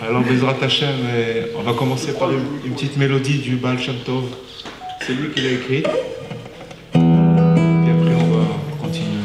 Alors, Bezrat Hashem, on va commencer par une petite mélodie du Baal Shem Tov. C'est lui qui l'a écrite. Puis après, on va continuer.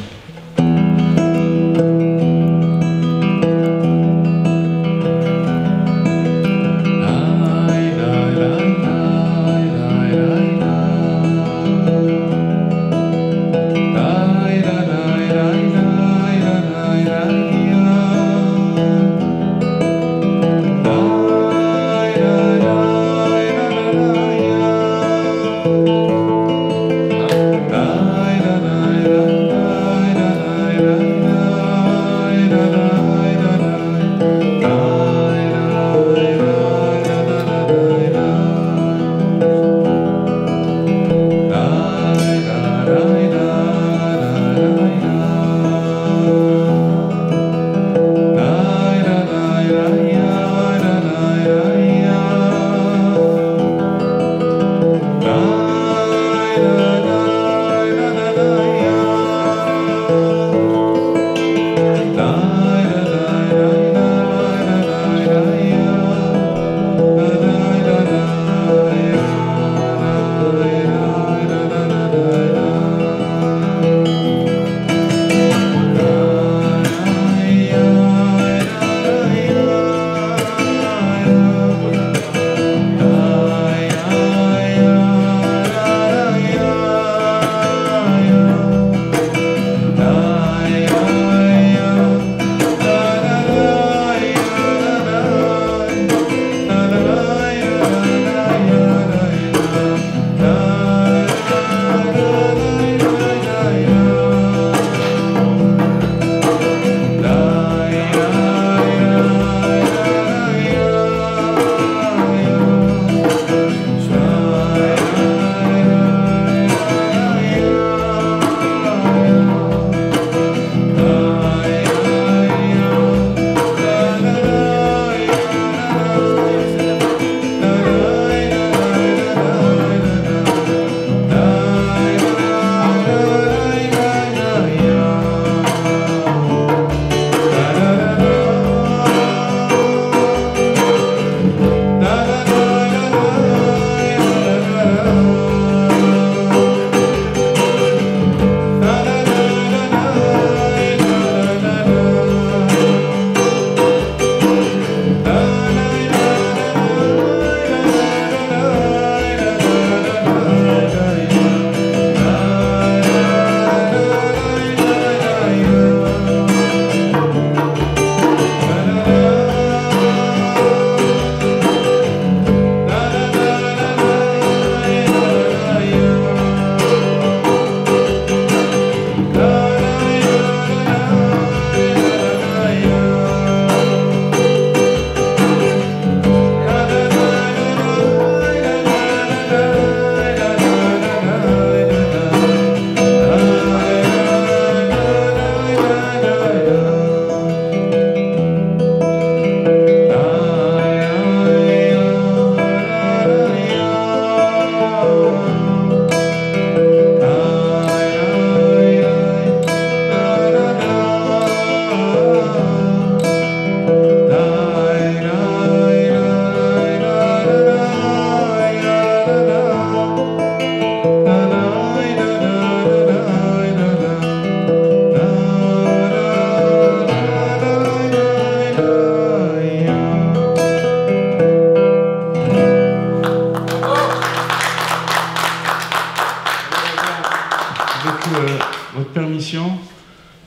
Votre permission,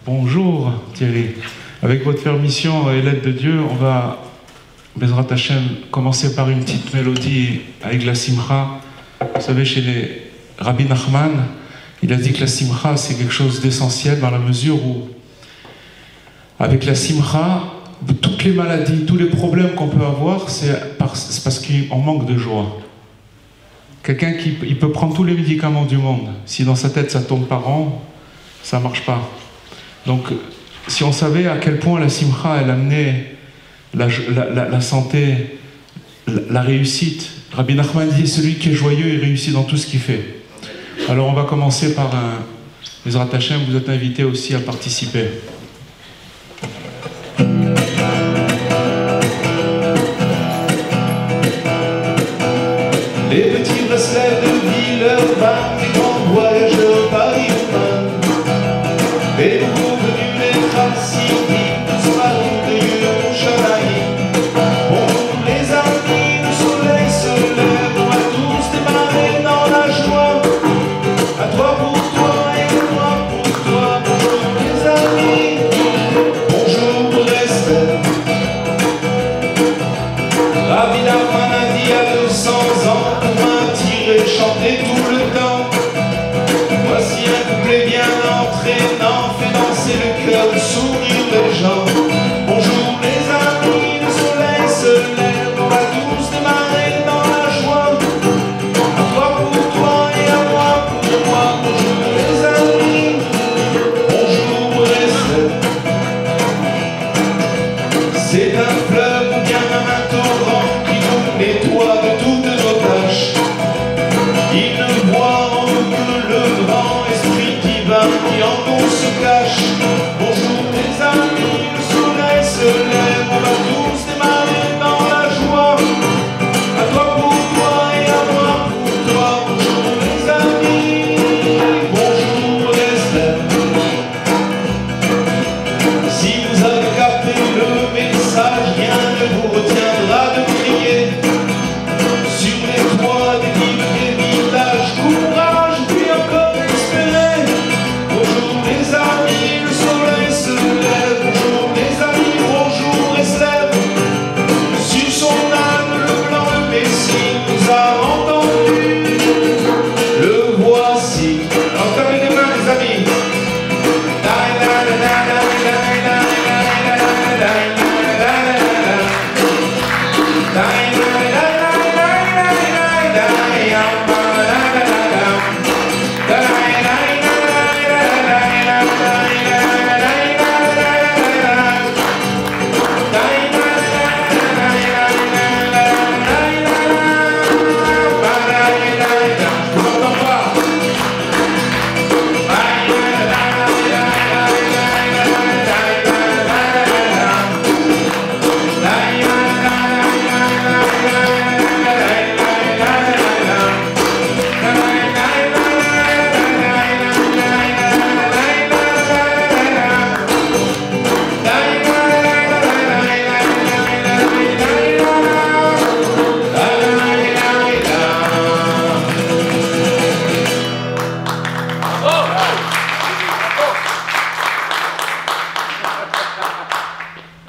bonjour Thierry. Avec votre permission et l'aide de Dieu, on va, Bezrat Hashem, commencer par une petite mélodie avec la simcha. Vous savez, chez les Rabbi Nachman, il a dit que la simcha, c'est quelque chose d'essentiel dans la mesure où, avec la simcha, toutes les maladies, tous les problèmes qu'on peut avoir, c'est parce qu'on manque de joie. Quelqu'un qui peut prendre tous les médicaments du monde, si dans sa tête ça tombe par rond, ça ne marche pas. Donc, si on savait à quel point la simcha, elle amenait la santé, la réussite, Rabbi Nachman dit, celui qui est joyeux, il réussit dans tout ce qu'il fait. Alors on va commencer par un... Bezrat Hashem, vous êtes invités aussi à participer. chanter tout le temps. Voici un couplet bien entraînant, fait danser le cœur, le sourire des gens. Bonjour les amis, le soleil se lève, on va tous démarrer dans la joie. À toi pour toi et à moi pour moi. Bonjour les amis, bonjour restez. C'est un fleuve ou bien même un torrent qui nous nettoie de toutes nos tâches. Il ne voit en nous que le grand esprit divin qui en nous se cache. Bonjour les amis, le soleil se lève, on va tous démarrer dans la joie. À toi pour toi et à moi pour toi. Bonjour les amis, bonjour Esther. Si vous avez capté le message, rien ne vous retiendra de crier. Sur les toits des villages, courage, puis encore espérer. Bonjour les amis, le soleil se lève. Bonjour les amis, bonjour et se lève. Sur son âne, le blanc, le Messie nous a entendus. Le voici. Encore les mains les amis.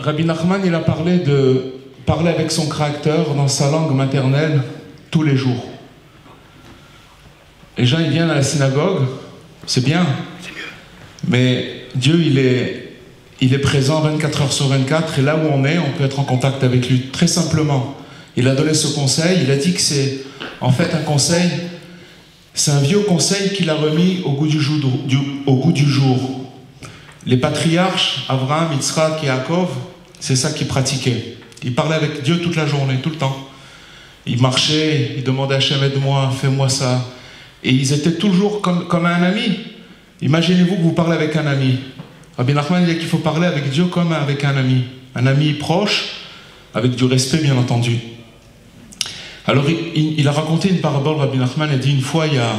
Rabbi Nachman, il a parlé de parler avec son Créateur dans sa langue maternelle tous les jours. Les gens, ils viennent à la synagogue, c'est bien, mais Dieu, il est présent 24 heures sur 24, et là où on est, on peut être en contact avec lui très simplement. Il a donné ce conseil, il a dit que c'est en fait un conseil, c'est un vieux conseil qu'il a remis au goût du jour. Les patriarches, Abraham, Yitzhak et Yaakov, c'est ça qu'ils pratiquaient. Ils parlaient avec Dieu toute la journée, tout le temps. Ils marchaient, ils demandaient à Hachem, aide-moi, fais-moi ça. Et ils étaient toujours comme un ami. Imaginez-vous que vous parlez avec un ami. Rabbi Nachman dit qu'il faut parler avec Dieu comme avec un ami proche, avec du respect bien entendu. Alors il a raconté une parabole, Rabbi Nachman, il a dit une fois, il y a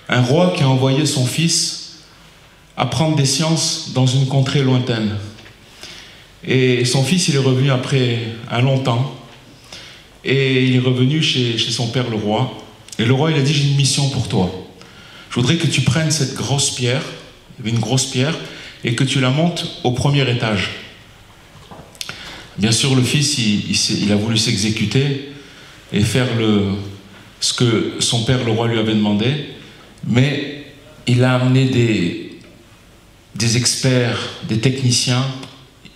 un roi qui a envoyé son fils apprendre des sciences dans une contrée lointaine. Et son fils, il est revenu après un long temps. Et il est revenu chez son père, le roi. Et le roi, il a dit, j'ai une mission pour toi. Je voudrais que tu prennes cette grosse pierre, il y avait une grosse pierre, et que tu la montes au premier étage. Bien sûr, le fils, il a voulu s'exécuter et faire ce que son père, le roi, lui avait demandé. Mais il a amené des experts, des techniciens.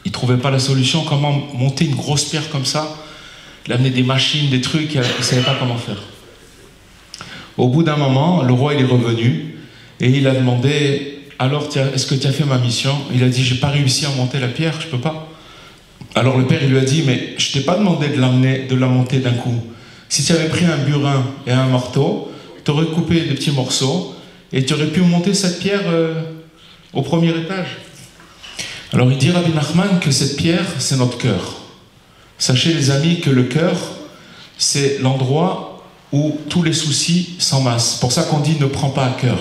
Il ne trouvait pas la solution, comment monter une grosse pierre comme ça. Il a amené des machines, des trucs, il ne savait pas comment faire. Au bout d'un moment, le roi il est revenu et il a demandé, alors est-ce que tu as fait ma mission? Il a dit, j'ai pas réussi à monter la pierre, je peux pas. Alors le père il lui a dit, mais je t'ai pas demandé de la monter d'un coup. Si tu avais pris un burin et un marteau, tu aurais coupé des petits morceaux et tu aurais pu monter cette pierre au premier étage. Alors il dit Rabbi Nachman que cette pierre, c'est notre cœur. Sachez les amis que le cœur, c'est l'endroit où tous les soucis s'emassent. C'est pour ça qu'on dit ne prends pas à cœur.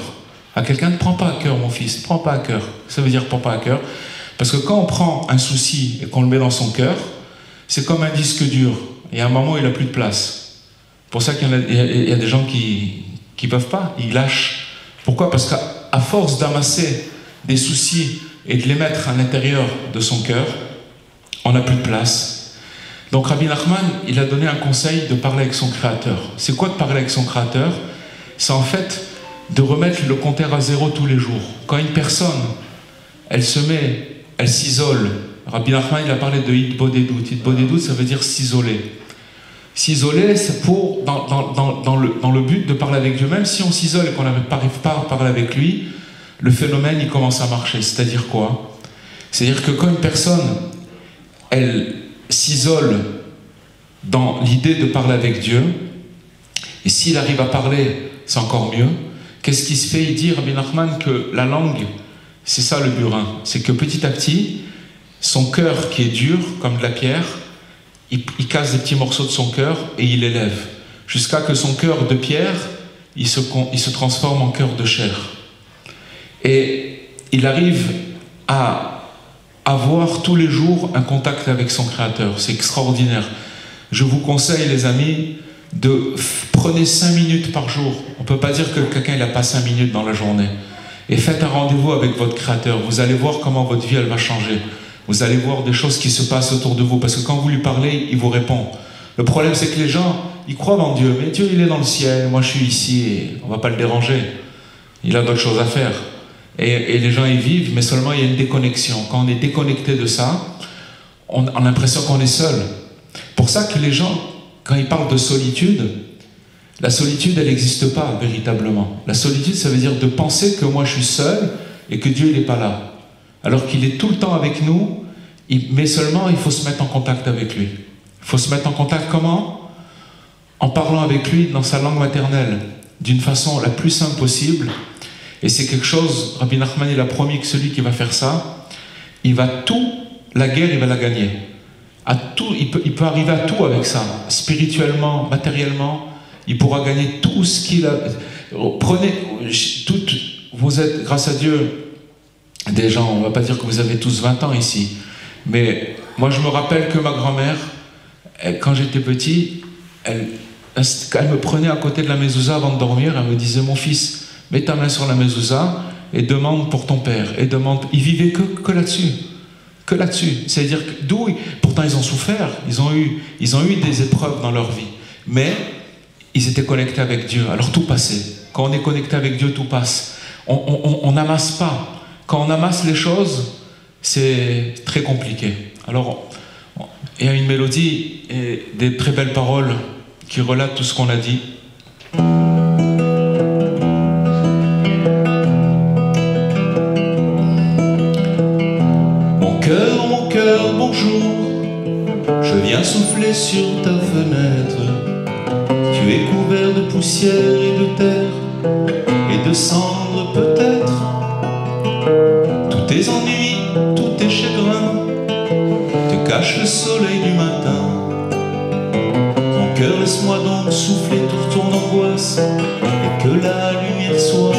À quelqu'un, ne prends pas à cœur mon fils, ne prends pas à cœur. Ça veut dire prends pas à cœur. Parce que quand on prend un souci et qu'on le met dans son cœur, c'est comme un disque dur. Et à un moment, il n'a plus de place. C'est pour ça qu'il y a des gens qui ne peuvent pas, ils lâchent. Pourquoi? Parce qu'à force d'amasser des soucis et de les mettre à l'intérieur de son cœur, on n'a plus de place. Donc Rabbi Nachman, il a donné un conseil de parler avec son Créateur. C'est quoi de parler avec son Créateur? c'est en fait de remettre le compteur à zéro tous les jours. Quand une personne, elle s'isole, Rabbi Nachman, il a parlé de Hitbodedut. Hitbodedut, ça veut dire s'isoler. S'isoler, c'est dans le but de parler avec Dieu. Même si on s'isole et qu'on n'arrive pas à parler avec lui, le phénomène, il commence à marcher. C'est-à-dire quoi? C'est-à-dire que quand une personne, elle s'isole dans l'idée de parler avec Dieu, et s'il arrive à parler, c'est encore mieux. Qu'est-ce qui se fait? Il dit, Rabbi Nachman, que la langue, c'est ça le burin. C'est que petit à petit, son cœur qui est dur, comme de la pierre, il casse des petits morceaux de son cœur et il élève. Jusqu'à que son cœur de pierre, il se transforme en cœur de chair. Et il arrive à avoir tous les jours un contact avec son Créateur. C'est extraordinaire. Je vous conseille, les amis, prenez 5 minutes par jour. On ne peut pas dire que quelqu'un n'a pas 5 minutes dans la journée. Et faites un rendez-vous avec votre Créateur. Vous allez voir comment votre vie, elle va changer. Vous allez voir des choses qui se passent autour de vous. Parce que quand vous lui parlez, il vous répond. Le problème, c'est que les gens, ils croient en Dieu. Mais Dieu, il est dans le ciel. Moi, je suis ici et on ne va pas le déranger. Il a d'autres choses à faire. Et les gens y vivent, mais seulement il y a une déconnexion. Quand on est déconnecté de ça, on a l'impression qu'on est seul. Pour ça que les gens, quand ils parlent de solitude, la solitude, elle n'existe pas véritablement. La solitude, ça veut dire de penser que moi je suis seul et que Dieu il n'est pas là. Alors qu'il est tout le temps avec nous, mais seulement il faut se mettre en contact avec lui. Il faut se mettre en contact comment? En parlant avec lui dans sa langue maternelle, d'une façon la plus simple possible. Et c'est quelque chose, Rabbi Nachman il a promis que celui qui va faire ça, il va la guerre il va la gagner. À tout, il peut arriver à tout avec ça, spirituellement, matériellement, il pourra gagner tout ce qu'il a. Prenez, vous êtes, grâce à Dieu, des gens, on ne va pas dire que vous avez tous 20 ans ici, mais moi je me rappelle que ma grand-mère, quand j'étais petit, elle me prenait à côté de la mezouza avant de dormir, elle me disait, mon fils, mets ta main sur la mezouza et demande pour ton père, et demande, il vivait que là-dessus. Que là-dessus, c'est-à-dire que pourtant ils ont souffert, ils ont eu des épreuves dans leur vie, mais ils étaient connectés avec Dieu, alors tout passait. Quand on est connecté avec Dieu, tout passe. On n'amasse pas. Quand on amasse les choses, c'est très compliqué. Alors, il y a une mélodie et des très belles paroles qui relatent tout ce qu'on a dit. Mon cœur, bonjour, je viens souffler sur ta fenêtre. Tu es couvert de poussière et de terre et de cendres peut-être. Tous tes ennuis, tous tes chagrins te cachent le soleil du matin. Mon cœur, laisse-moi donc souffler toute ton angoisse et que la lumière soit.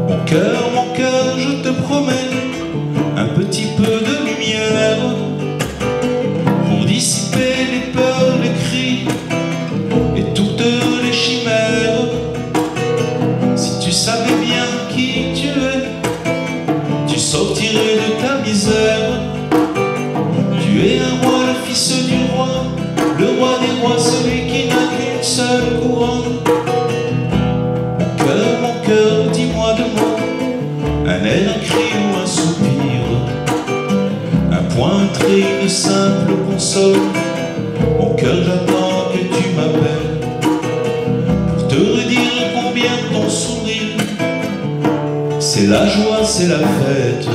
Mon cœur, je te promets un petit peu de lumière pour dissiper les peurs, les cris et toutes les chimères. Si tu savais bien qui tu es, tu sortirais de ta misère. Tu es un roi, le fils du roi, le roi des rois, celui qui n'a qu'une seule couronne. Mon cœur, dis-moi de moi un air, un cri ou un soupir, un point, un trait, une simple console. Mon cœur, j'attends que tu m'appelles pour te redire combien ton sourire, c'est la joie, c'est la fête.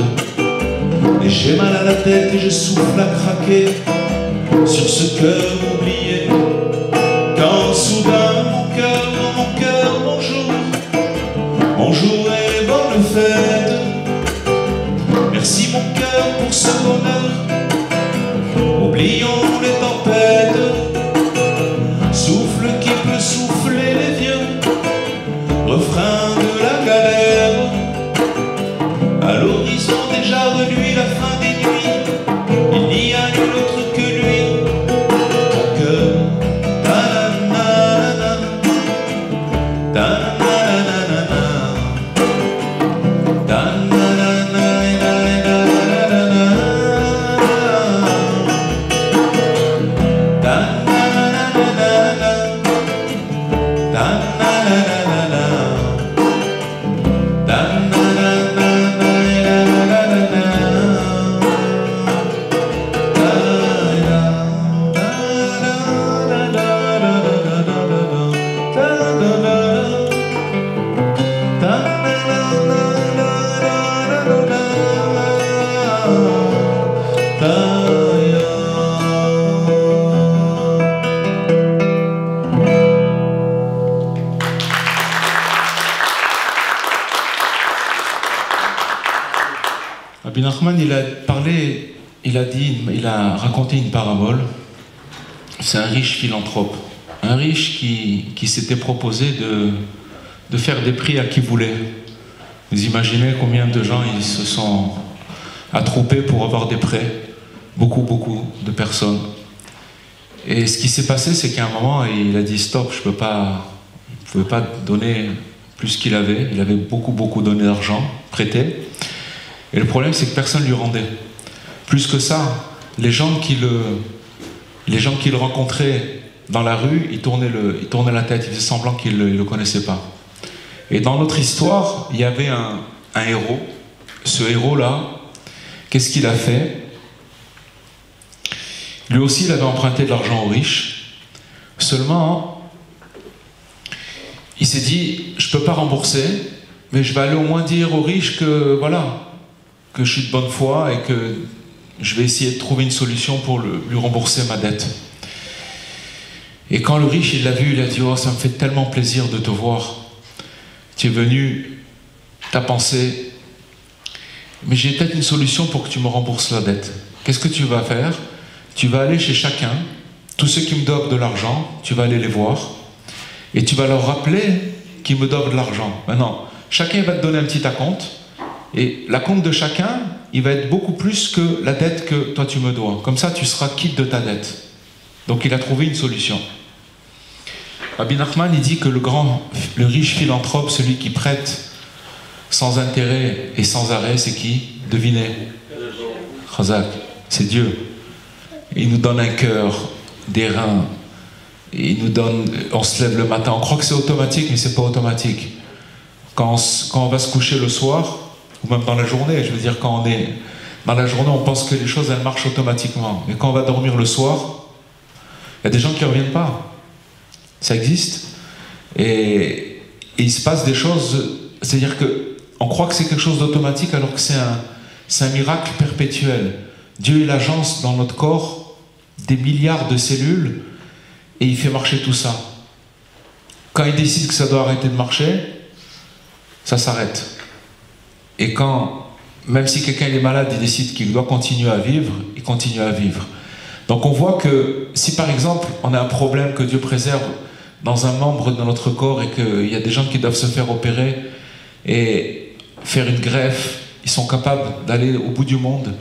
Et j'ai mal à la tête et je souffle à craquer sur ce cœur oublié. Quand soudain mon cœur, bonjour, bonjour et bonne fête. Merci mon cœur pour ce bonheur. Oublions les tempêtes. Souffle qui peut souffler les vieux. Refrain de la galère. À l'horizon déjà reluit la fin des nuits. Il n'y a nul autre que lui. Ton cœur, ta-na-na-na-na, ta-na-na-na-na. Nachman, il a parlé, il a raconté une parabole. C'est un riche philanthrope, un riche qui s'était proposé de faire des prix à qui voulait. Vous imaginez combien de gens ils se sont attroupés pour avoir des prêts? Beaucoup de personnes. Et ce qui s'est passé, c'est qu'à un moment, il a dit stop, je ne pouvais pas donner plus qu'il avait. Il avait beaucoup donné d'argent, prêté. Et le problème, c'est que personne ne lui rendait. Plus que ça, les gens qui le rencontraient dans la rue, ils tournaient la tête, ils faisaient semblant qu'ils ne le connaissaient pas. Et dans notre histoire, il y avait un héros. Ce héros-là, qu'est-ce qu'il a fait? Lui aussi, il avait emprunté de l'argent aux riches. Seulement, il s'est dit, je ne peux pas rembourser, mais je vais aller au moins dire aux riches que, voilà, que je suis de bonne foi et que je vais essayer de trouver une solution pour lui rembourser ma dette. Et quand le riche, il l'a vu, il a dit, oh, ça me fait tellement plaisir de te voir. Tu es venu, tu as pensé, mais j'ai peut-être une solution pour que tu me rembourses la dette. Qu'est-ce que tu vas faire? Tu vas aller chez chacun, tous ceux qui me doivent de l'argent, tu vas aller les voir, et tu vas leur rappeler qu'ils me doivent de l'argent. Maintenant, chacun va te donner un petit acompte, et l'acompte de chacun, il va être beaucoup plus que la dette que toi tu me dois. Comme ça, tu seras quitte de ta dette. Donc il a trouvé une solution. Rabbi Nachman, il dit que le riche philanthrope, celui qui prête sans intérêt et sans arrêt, c'est qui? Devinez. Chazak, c'est Dieu. Il nous donne un cœur, des reins, il nous donne, on se lève le matin, on croit que c'est automatique, mais c'est pas automatique. Quand on va se coucher le soir, ou même dans la journée, je veux dire, quand on est dans la journée, on pense que les choses, elles marchent automatiquement. Mais quand on va dormir le soir, il y a des gens qui ne reviennent pas. Ça existe. Et il se passe des choses, c'est-à-dire qu'on croit que c'est quelque chose d'automatique alors que c'est un miracle perpétuel. Dieu, il agence dans notre corps des milliards de cellules et il fait marcher tout ça. Quand il décide que ça doit arrêter de marcher, ça s'arrête. Et quand, même si quelqu'un est malade, il décide qu'il doit continuer à vivre, il continue à vivre. Donc on voit que si par exemple on a un problème que Dieu préserve dans un membre de notre corps et qu'il y a des gens qui doivent se faire opérer et faire une greffe, ils sont capables d'aller au bout du monde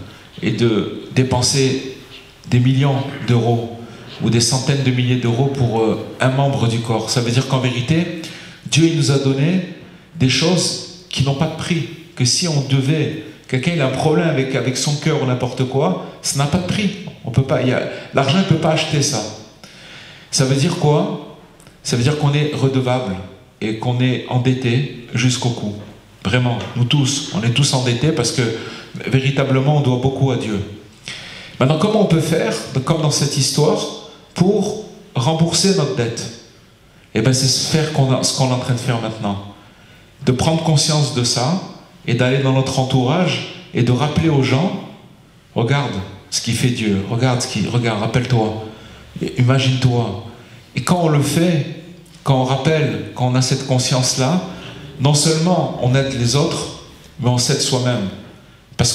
et de dépenser des millions d'euros ou des centaines de milliers d'euros pour un membre du corps. Ça veut dire qu'en vérité, Dieu il nous a donné des choses qui n'ont pas de prix. Que si on devait, quelqu'un il a un problème avec son cœur ou n'importe quoi, ça n'a pas de prix. On peut pas, l'argent ne peut pas acheter ça. Ça veut dire quoi? Ça veut dire qu'on est redevable et qu'on est endetté jusqu'au cou. Vraiment, nous tous, on est tous endettés parce que véritablement on doit beaucoup à Dieu. Maintenant, comment on peut faire, comme dans cette histoire, pour rembourser notre dette? Eh bien, c'est faire ce qu'on est en train de faire maintenant. De prendre conscience de ça et d'aller dans notre entourage et de rappeler aux gens, regarde ce qui fait Dieu, regarde, rappelle-toi, imagine-toi. Et quand on le fait, quand on rappelle, quand on a cette conscience-là, non seulement on aide les autres, mais on s'aide soi-même. Parce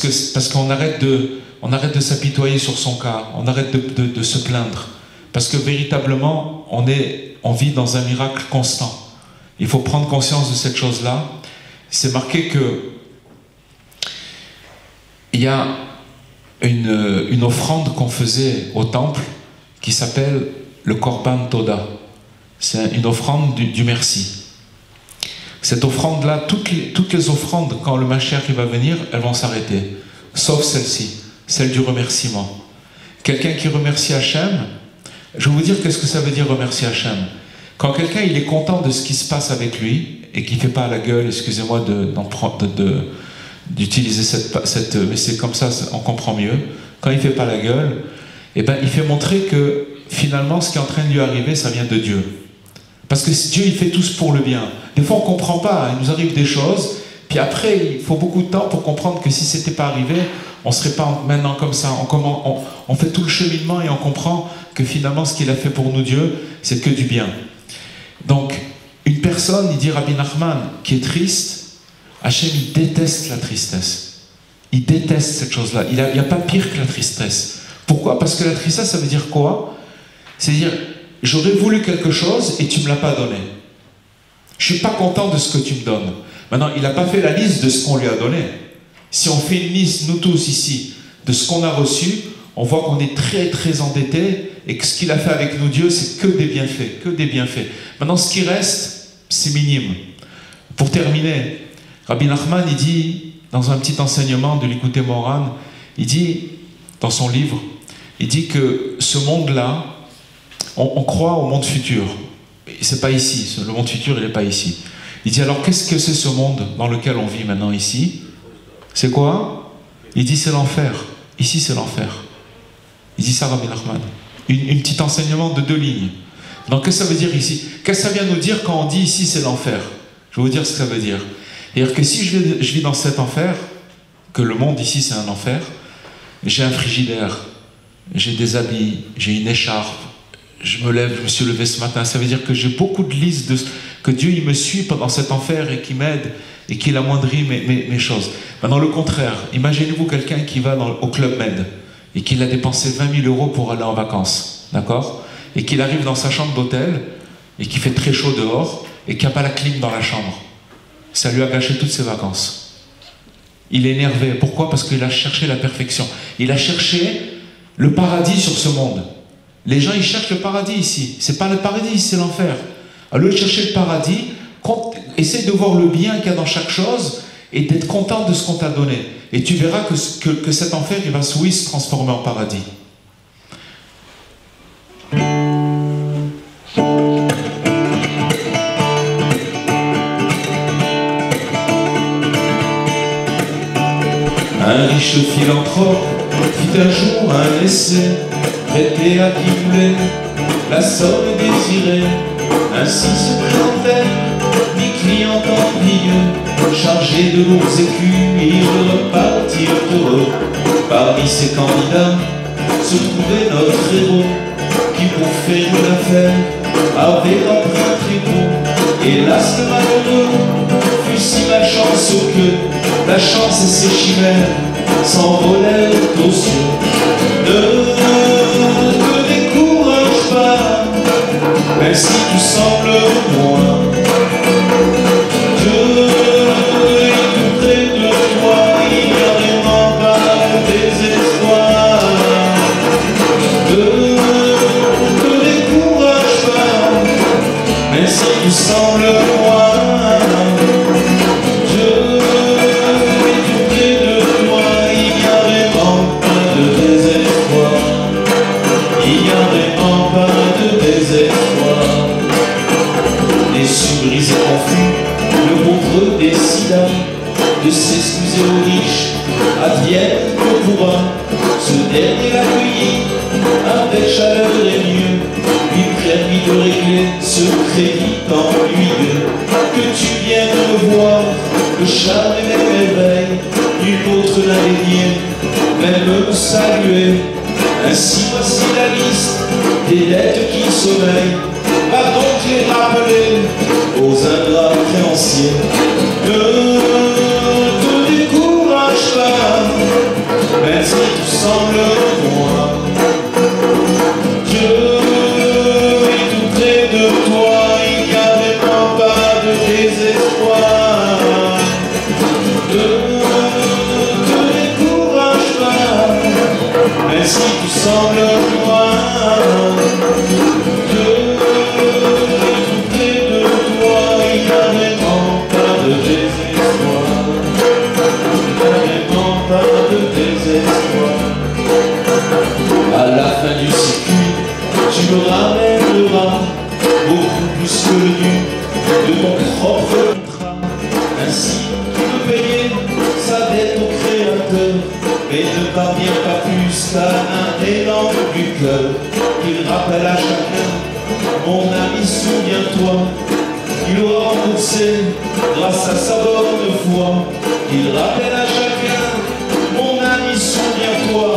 qu'on arrête de s'apitoyer sur son cas, on arrête de se plaindre. Parce que véritablement, on vit dans un miracle constant. Il faut prendre conscience de cette chose-là. C'est marqué que il y a une offrande qu'on faisait au temple qui s'appelle le Korban Toda. C'est une offrande du merci. Cette offrande-là, toutes les offrandes, quand le Mashiach va venir, elles vont s'arrêter. Sauf celle-ci, celle du remerciement. Quelqu'un qui remercie Hachem, je vais vous dire qu'est-ce que ça veut dire remercier Hachem. Quand quelqu'un il est content de ce qui se passe avec lui et qu'il ne fait pas la gueule, excusez-moi d'utiliser cette mais c'est comme ça, on comprend mieux. Quand il ne fait pas la gueule, eh ben, il fait montrer que finalement ce qui est en train de lui arriver, ça vient de Dieu. Parce que Dieu il fait tout pour le bien. Des fois on ne comprend pas, il nous arrive des choses, puis après il faut beaucoup de temps pour comprendre que si ce n'était pas arrivé, on ne serait pas maintenant comme ça. On fait tout le cheminement et on comprend que finalement ce qu'il a fait pour nous Dieu, c'est que du bien. Donc, une personne, il dit Rabbi Nachman, qui est triste, Hachem il déteste la tristesse. il déteste cette chose-là. Il n'y a pas pire que la tristesse. Pourquoi? Parce que la tristesse, ça veut dire quoi? C'est-à-dire, j'aurais voulu quelque chose et tu ne me l'as pas donné. Je ne suis pas content de ce que tu me donnes. Maintenant, il n'a pas fait la liste de ce qu'on lui a donné. Si on fait une liste, nous tous ici, de ce qu'on a reçu, on voit qu'on est très très endetté et que ce qu'il a fait avec nous, Dieu, c'est que des bienfaits, que des bienfaits. Maintenant, ce qui reste, c'est minime. Pour terminer, Rabbi Nachman, il dit, dans un petit enseignement de l'Écouté Moran, il dit, dans son livre, il dit que ce monde-là, on croit au monde futur. C'est pas ici, le monde futur, il n'est pas ici. Il dit, alors qu'est-ce que c'est ce monde dans lequel on vit maintenant ici? C'est quoi? Il dit, c'est l'enfer. Ici, c'est l'enfer. Il dit ça, Rabbi Nachman. Une petite enseignement de 2 lignes. Donc, qu'est-ce que ça veut dire ici? Qu'est-ce que ça vient nous dire quand on dit ici, c'est l'enfer? Je vais vous dire ce que ça veut dire. C'est-à-dire que si je vis dans cet enfer, que le monde ici, c'est un enfer, j'ai un frigidaire, j'ai des habits, j'ai une écharpe, je me lève, je me suis levé ce matin, ça veut dire que j'ai beaucoup de listes, que Dieu il me suit pendant cet enfer et qui m'aide et qu'il amoindrit mes choses. Maintenant, le contraire, imaginez-vous quelqu'un qui va au Club Med et qu'il a dépensé 20 000 € pour aller en vacances, d'accord? Et qu'il arrive dans sa chambre d'hôtel et qu'il fait très chaud dehors et qu'il n'y a pas la clim dans la chambre. Ça lui a gâché toutes ses vacances. Il est énervé. Pourquoi? Parce qu'il a cherché la perfection. Il a cherché le paradis sur ce monde. Les gens, ils cherchent le paradis ici. C'est pas le paradis, c'est l'enfer. Au lieu de chercher le paradis, essaye de voir le bien qu'il y a dans chaque chose et d'être content de ce qu'on t'a donné. Et tu verras que cet enfer, il va se transformer en paradis. Un riche philanthrope fit un jour un essai, prêté à qui voulait la somme désirée. Ainsi se présentait des clients envieux, chargés de lourds écus, ils repartirent heureux. Parmi ces candidats se trouvait notre héros, qui pour faire une affaire avait rempli un tribut. Hélas, le malheureux fut si malchanceux que la chance et ses chimères s'envolèrent aux cieux. Ne te décourage pas, même si tu sembles loin. Dieu est tout près de toi, il n'y a vraiment pas de désespoir. Ne te décourage pas, même si tu sembles loin. Brisé confus, le pauvre décida de s'excuser aux riches, advienne que pourra. Ce dernier l'accueillit avec chaleur et mieux, lui permit de régler ce crédit ennuyeux. Que tu viennes me voir, le charme et l'éveil, nul autre n'a dédié, même me saluer. Ainsi voici la liste des dettes qui sommeillent. Va donc les rappeler aux ingrats créanciers. Ne te décourage pas, même si tu sembles loin. Dieu est tout près de toi, il n'y a vraiment pas de désespoir. Ne te décourage pas, même si tu sembles loin. À la fin du circuit, tu me ramèneras beaucoup plus que le dû de ton propre contrat. Ainsi, tu peux payer sa dette au Créateur, mais ne parvient pas plus qu'à un élan du cœur. Il rappelle à chacun, mon ami, souviens-toi, il aura remboursé grâce à sa bonne foi. Il rappelle à chacun, mon ami, souviens-toi,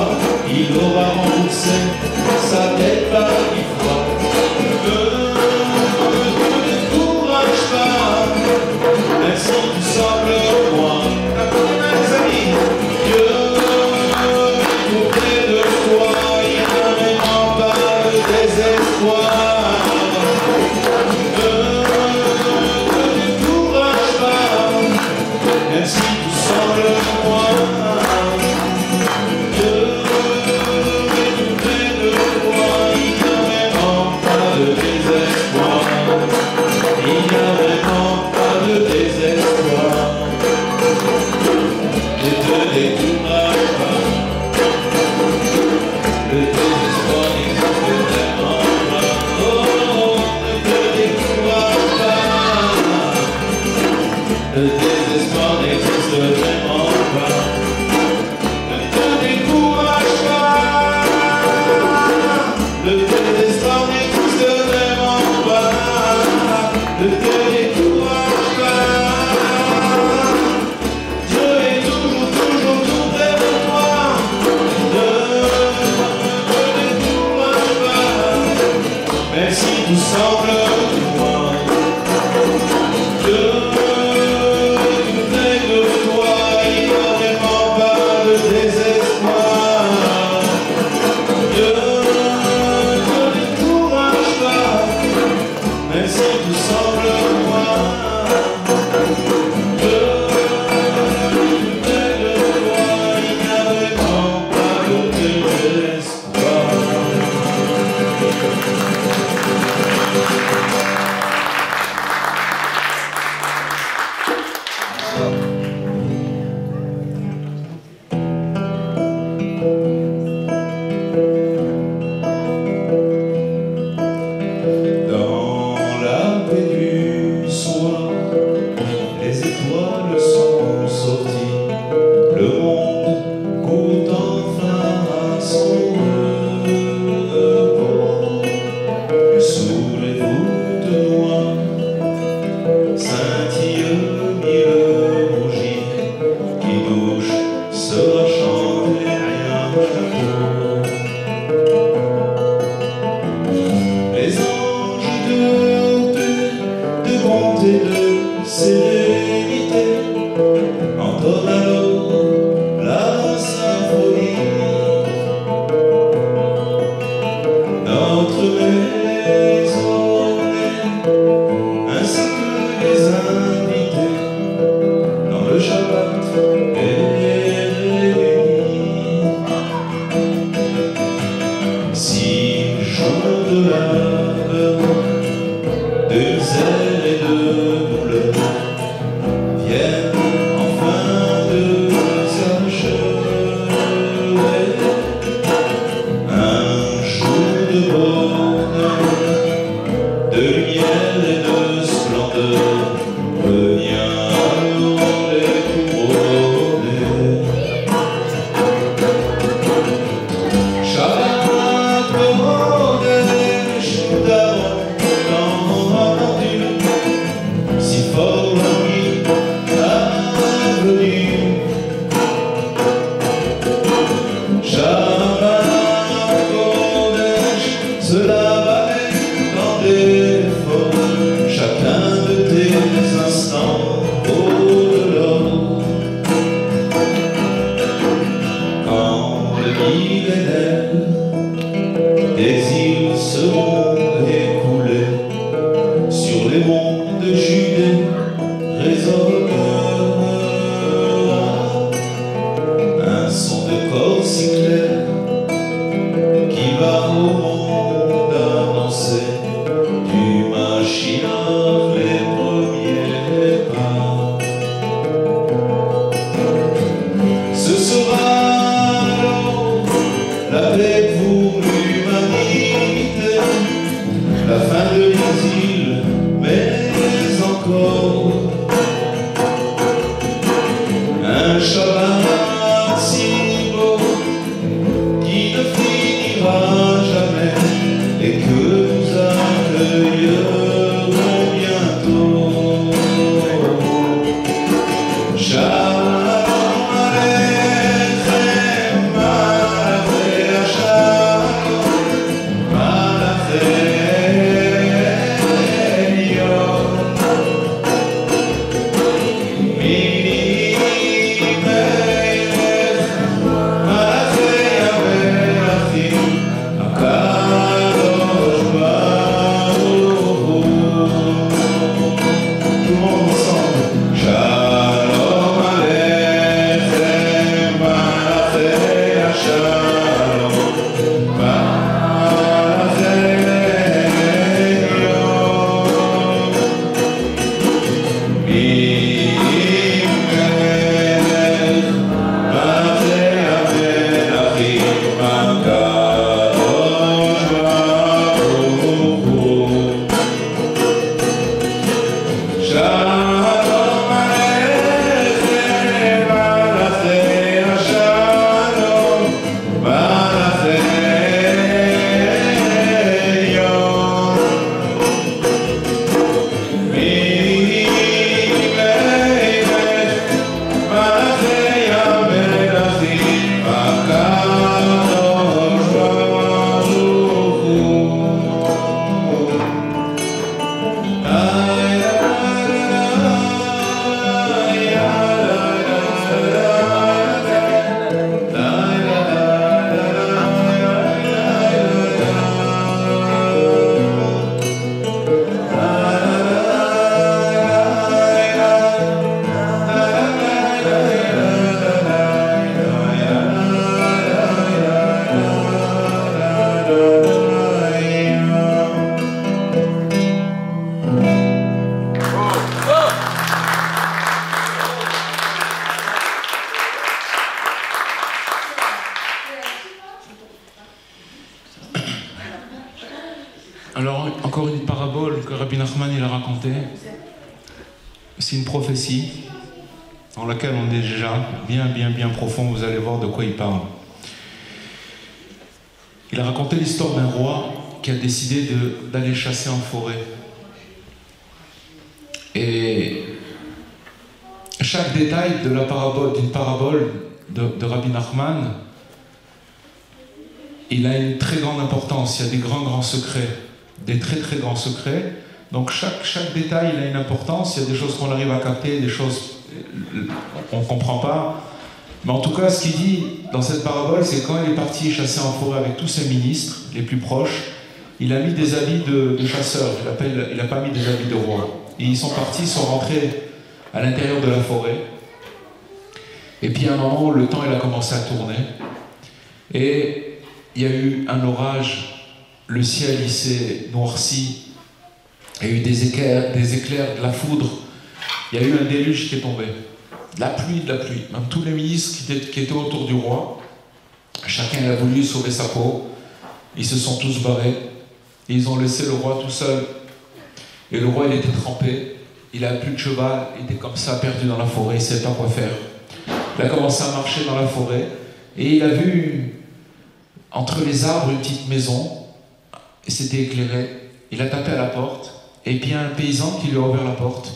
il aura remboursé sa dette par 10 fois. Ne te décourage pas, même si tu sembles loin. Apprenez, mes amis, Dieu tout semble loin de tout près de toi, il n'y a vraiment pas de désespoir. Ne te décourage pas, même si tout semble loin. De tout près de toi, il n'y a vraiment pas de désespoir. Dans la paix du soir, les étoiles sont sorties, le monde goûte enfin à son repos. Sous les voûtes noires scintillent mille bougies qui douche sera chanter rien chapeau. Les anges de paix, de bonté, de sérénité entonnent alors la symphonie. Notre maisonnée, ainsi que les invités, dans le Shabbat est réunis. 6 jours de labeur, de zèle et de douleur viennent enfin de s'achever. Un jour de bonheur, de lumière et de splendeur revient alors les couronner. Shabbat Kodesh, entendu, si fort la nuit a venu. Shabbat Kodesh, cela va dans des forts, chacun de tes instants au-delà. Quand le millénaire d'exil seront écoulés, sur les monts de Judée résonnera un son de corps si clair qui va au monde annoncer du Mashiach les premiers pas. Ce sera alors la paix pour l'humanité, la fin de l'exil, mais encore un Shabbat si beau qui ne finira jamais. Alors, encore une parabole que Rabbi Nachman il a racontée. C'est une prophétie dans laquelle on est déjà bien profond. Vous allez voir de quoi il parle. Il a raconté l'histoire d'un roi qui a décidé d'aller chasser en forêt. Et chaque détail de la parabole, d'une parabole de Rabbi Nachman, il a une très grande importance. Il y a des grands secrets, des très grands secrets. Donc chaque détail il a une importance. Il y a des choses qu'on arrive à capter, des choses qu'on ne comprend pas. Mais en tout cas, ce qu'il dit dans cette parabole, c'est quand il est parti chasser en forêt avec tous ses ministres les plus proches, il a mis des habits de chasseur. Il n'a pas mis des habits de roi. Et ils sont partis, ils sont rentrés à l'intérieur de la forêt. Et puis à un moment, le temps il a commencé à tourner. Et il y a eu un orage, le ciel il s'est noirci, il y a eu des éclairs, de la foudre, il y a eu un déluge qui est tombé. De la pluie. Même tous les ministres qui étaient autour du roi, chacun a voulu sauver sa peau, ils se sont tous barrés, et ils ont laissé le roi tout seul. Et le roi il était trempé, il n'avait plus de cheval, il était comme ça perdu dans la forêt, il ne savait pas quoi faire. Il a commencé à marcher dans la forêt, et il a vu entre les arbres une petite maison, et c'était éclairé. Il a tapé à la porte, et puis il y a un paysan qui lui a ouvert la porte.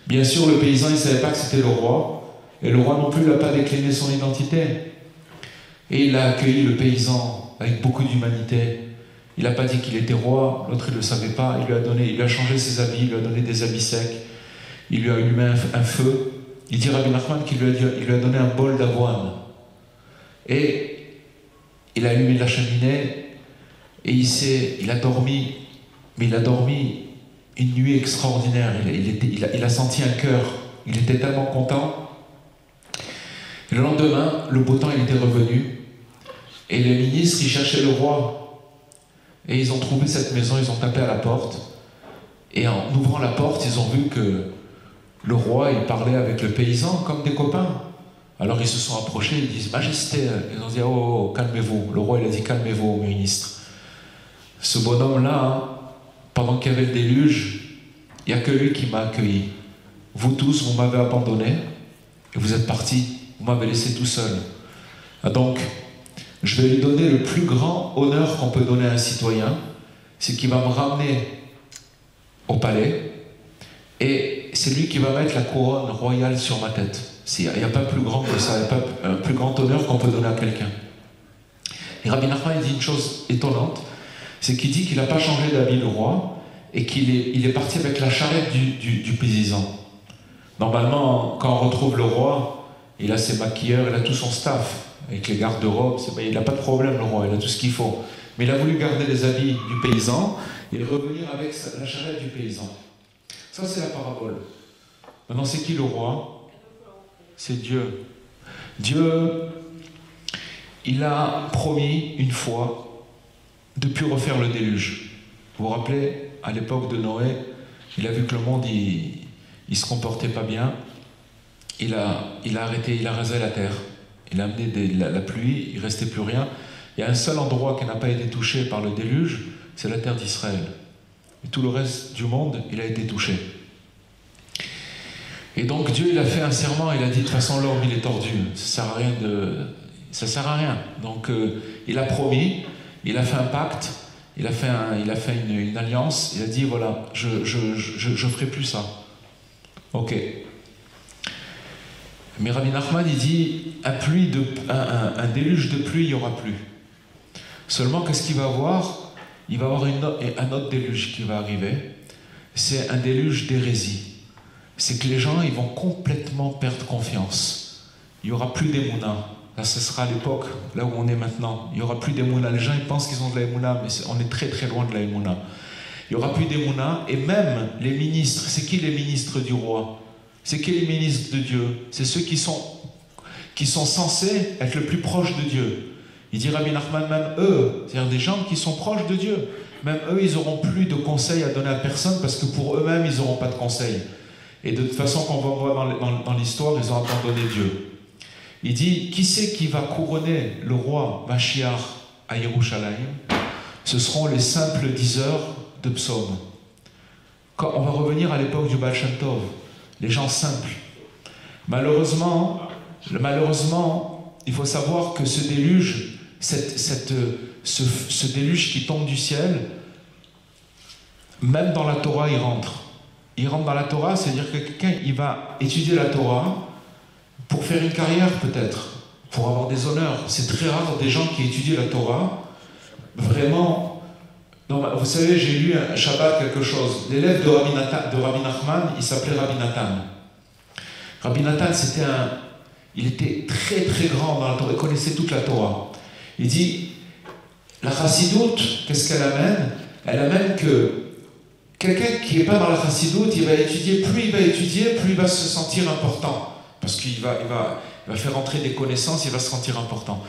Bien sûr, le paysan, il ne savait pas que c'était le roi, et le roi non plus n'a pas décliné son identité. Et il a accueilli le paysan avec beaucoup d'humanité. Il n'a pas dit qu'il était roi, l'autre il ne le savait pas, il lui a changé ses habits, il lui a donné des habits secs, il lui a allumé un feu. Il dit Rabbi Nachman qu'il lui a donné un bol d'avoine. Et il a allumé la cheminée, et il a dormi, mais il a dormi une nuit extraordinaire. Il a senti un cœur, il était tellement content. Et le lendemain, le beau temps il était revenu, et les ministres ils cherchaient le roi. Et ils ont trouvé cette maison, ils ont tapé à la porte. Et en ouvrant la porte, ils ont vu que le roi, il parlait avec le paysan comme des copains. Alors ils se sont approchés, ils disent « Majesté !» Ils ont dit « Oh, calmez-vous !» Le roi, il a dit « Calmez-vous, ministre. » Ce bonhomme-là, hein, pendant qu'il y avait le déluge, il n'y a que lui qui m'a accueilli. Vous tous, vous m'avez abandonné, et vous êtes partis, vous m'avez laissé tout seul. Ah, donc, je vais lui donner le plus grand honneur qu'on peut donner à un citoyen, c'est qu'il va me ramener au palais, et c'est lui qui va mettre la couronne royale sur ma tête. Il n'y a pas plus grand que ça, il n'y a pas un plus grand honneur qu'on peut donner à quelqu'un. Et Rabbi Nachman dit une chose étonnante, c'est qu'il dit qu'il n'a pas changé d'habit le roi, et qu'il est parti avec la charrette du paysan. Normalement, quand on retrouve le roi, il a ses maquilleurs, il a tout son staff, avec les garde-robes, il n'a pas de problème le roi, il a tout ce qu'il faut. Mais il a voulu garder les habits du paysan et revenir avec la charrette du paysan. Ça c'est la parabole. Maintenant c'est qui le roi? C'est Dieu. Dieu, il a promis une fois de ne plus refaire le déluge. Vous vous rappelez, à l'époque de Noé, il a vu que le monde il se comportait pas bien. Il a rasé la terre. Il a amené la pluie, il ne restait plus rien. Il y a un seul endroit qui n'a pas été touché par le déluge, c'est la terre d'Israël. Et tout le reste du monde, il a été touché. Et donc Dieu, il a fait un serment, il a dit de toute façon l'homme, il est tordu, ça ne sert à rien. Donc il a promis, il a fait un pacte, il a fait une alliance, il a dit voilà, je ferai plus ça. Ok. Mais Rabbi Nachman, il dit, un déluge de pluie, il n'y aura plus. Seulement, qu'est-ce qu'il va avoir? Il va avoir un autre déluge qui va arriver. C'est un déluge d'hérésie. C'est que les gens, ils vont complètement perdre confiance. Il n'y aura plus d'émouna. Là, ce sera l'époque, là où on est maintenant. Il n'y aura plus d'émouna. Les gens, ils pensent qu'ils ont de la émouna, mais on est très loin de la émouna. Il n'y aura plus d'émouna. Et même les ministres, c'est qui les ministres du roi? C'est qui les ministres de Dieu? C'est ceux qui sont censés être le plus proches de Dieu. Il dit Rabbi Nachman, même eux, c'est-à-dire des gens qui sont proches de Dieu, même eux, ils n'auront plus de conseils à donner à personne parce que pour eux-mêmes, ils n'auront pas de conseils. Et de toute façon, qu'on va voir dans l'histoire, ils ont abandonné Dieu. Il dit, qui c'est qui va couronner le roi Mashiach à Yerushalayim? Ce seront les simples diseurs de psaumes. Quand on va revenir à l'époque du Baal Shem Tov, les gens simples. Malheureusement, il faut savoir que ce déluge, ce déluge qui tombe du ciel, même dans la Torah, il rentre. Il rentre dans la Torah, c'est-à-dire que quelqu'un, il va étudier la Torah pour faire une carrière peut-être, pour avoir des honneurs. C'est très rare des gens qui étudient la Torah. Vraiment, non, vous savez, j'ai lu un Shabbat quelque chose. L'élève de Rabbi Nachman, il s'appelait Rabbi Nathan. Rabbi Nathan, il était très très grand dans la Torah, il connaissait toute la Torah. Il dit, la chassidoute, qu'est-ce qu'elle amène? Elle amène que quelqu'un qui n'est pas dans la chassidoute, il va étudier, plus il va se sentir important. Parce qu'il va faire entrer des connaissances, il va se sentir important.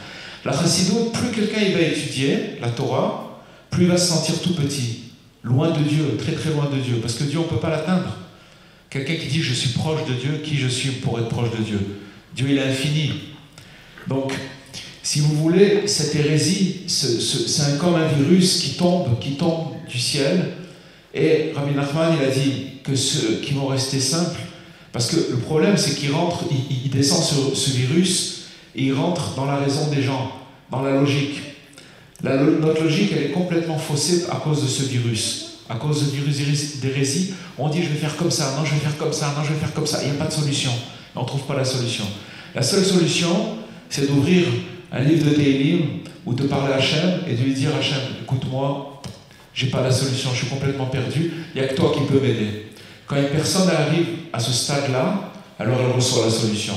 La chassidoute, plus quelqu'un il va étudier la Torah, plus il va se sentir tout petit, loin de Dieu, très très loin de Dieu. Parce que Dieu, on ne peut pas l'atteindre. Quelqu'un qui dit je suis proche de Dieu, qui je suis pour être proche de Dieu? Dieu, il est infini. Donc, si vous voulez, cette hérésie, c'est comme un virus qui tombe du ciel. Et Rabbi Nachman, il a dit que ceux qui vont rester simples, parce que le problème, c'est qu'il rentre, il descend sur ce virus, et il rentre dans la raison des gens, dans la logique. Notre logique, elle est complètement faussée à cause de ce virus. À cause du virus d'hérésie, on dit je vais faire comme ça, non je vais faire comme ça, non je vais faire comme ça. Il n'y a pas de solution. On ne trouve pas la solution. La seule solution, c'est d'ouvrir un livre de Tehillim ou de parler à Hachem et de lui dire Hachem, écoute-moi, j'ai pas la solution, je suis complètement perdu, il n'y a que toi qui peux m'aider. Quand une personne arrive à ce stade-là, alors elle reçoit la solution.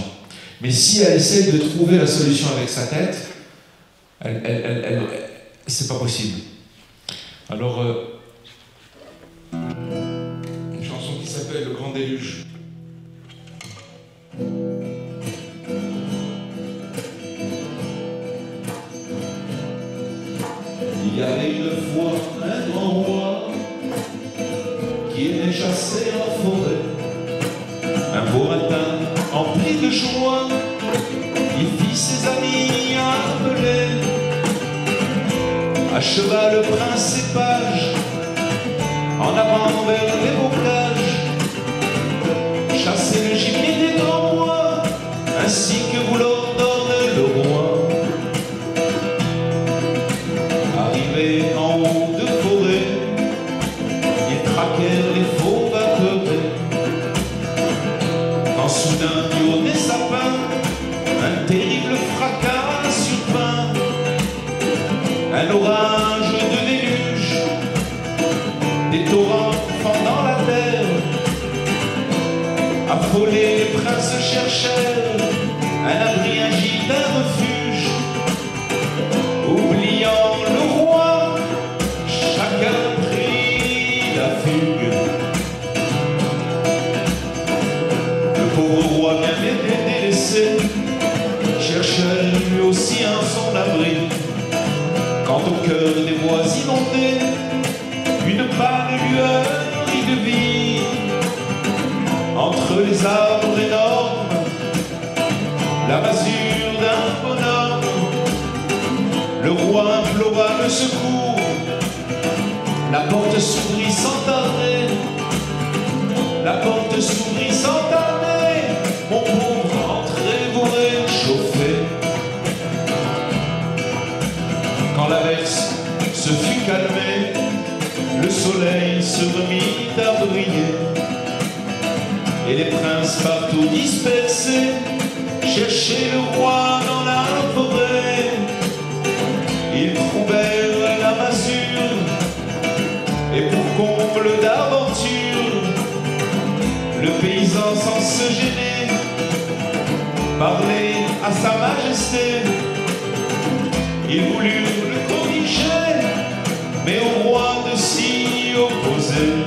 Mais si elle essaie de trouver la solution avec sa tête, c'est pas possible. Alors, une chanson qui s'appelle Le Grand Déluge. Il y avait une fois un grand roi qui est chassé en forêt. Un beau matin, empli de joie, il fit ses amis appeler. À cheval, le prince et page, en avant vers les bocages, chasser le gibier des grands bois, ainsi que vous l'ordonne le roi. Arrivé en haut de forêt, ils traquèrent les faux vapeurés. Quand soudain, du haut des sapins, un terrible fracas survint. Un orage de déluge, des torrents fendant la terre. Affolés, les princes cherchèrent un abri, un gîte, un refuge. Oubliant le roi, chacun prit la fugue. Le pauvre roi, bien délaissé, cherchait lui aussi son abri. Quand au cœur des bois inondés, une pâle lueur y devine. Entre les arbres énormes, la masure d'un bonhomme. Le roi implora le secours, la porte s'ouvrit sans tarder. La porte s'ouvrit sans tarder, mon pauvre, entrez vous réchauffer. Quand l'averse se fut calmée, le soleil se remit à briller. Et les princes partout dispersés cherchaient le roi dans la forêt. Ils trouvèrent la masure, et pour comble d'aventure, le paysan sans se gêner parlait à sa majesté. Ils voulurent le corriger, mais au roi de s'y opposer.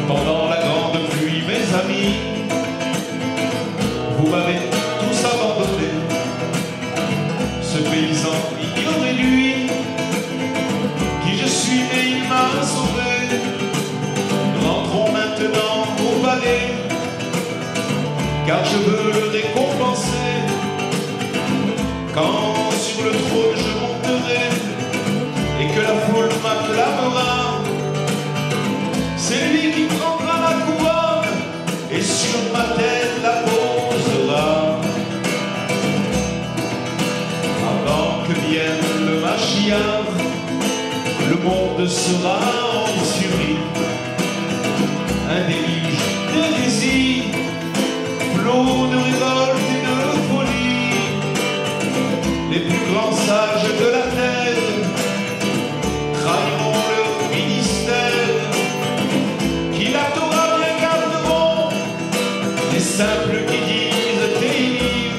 Pendant la grande pluie, mes amis, vous m'avez tous abandonné. Ce paysan ignorait lui, qui je suis, mais il m'a sauvé. Rentrons maintenant au palais, car je veux le récompenser. Quand sur le trône je monterai, et que la foule le Mashiach, le monde sera en furie. Un déluge de désir, flot de révolte et de folie. Les plus grands sages de la terre trahiront leur ministère. Qui la Torah bien garderont, les simples qui disent Tehillim,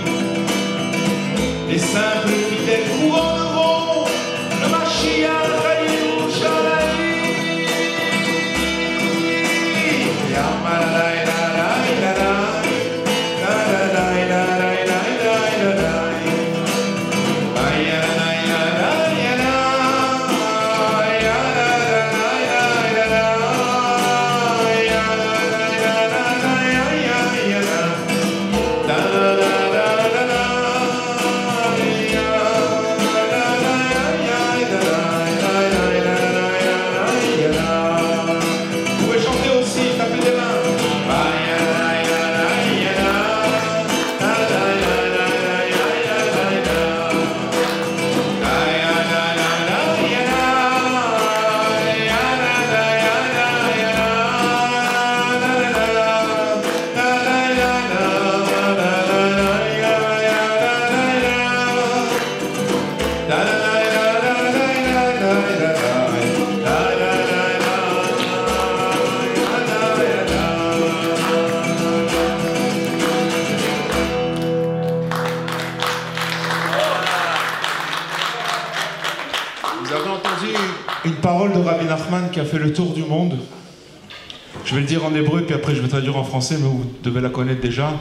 les simples fidèles couronneront le Mashiach à Yerushalayim. Une parole de Rabbi Nachman qui a fait le tour du monde. Je vais le dire en hébreu, puis après je vais traduire en français, mais vous devez la connaître déjà.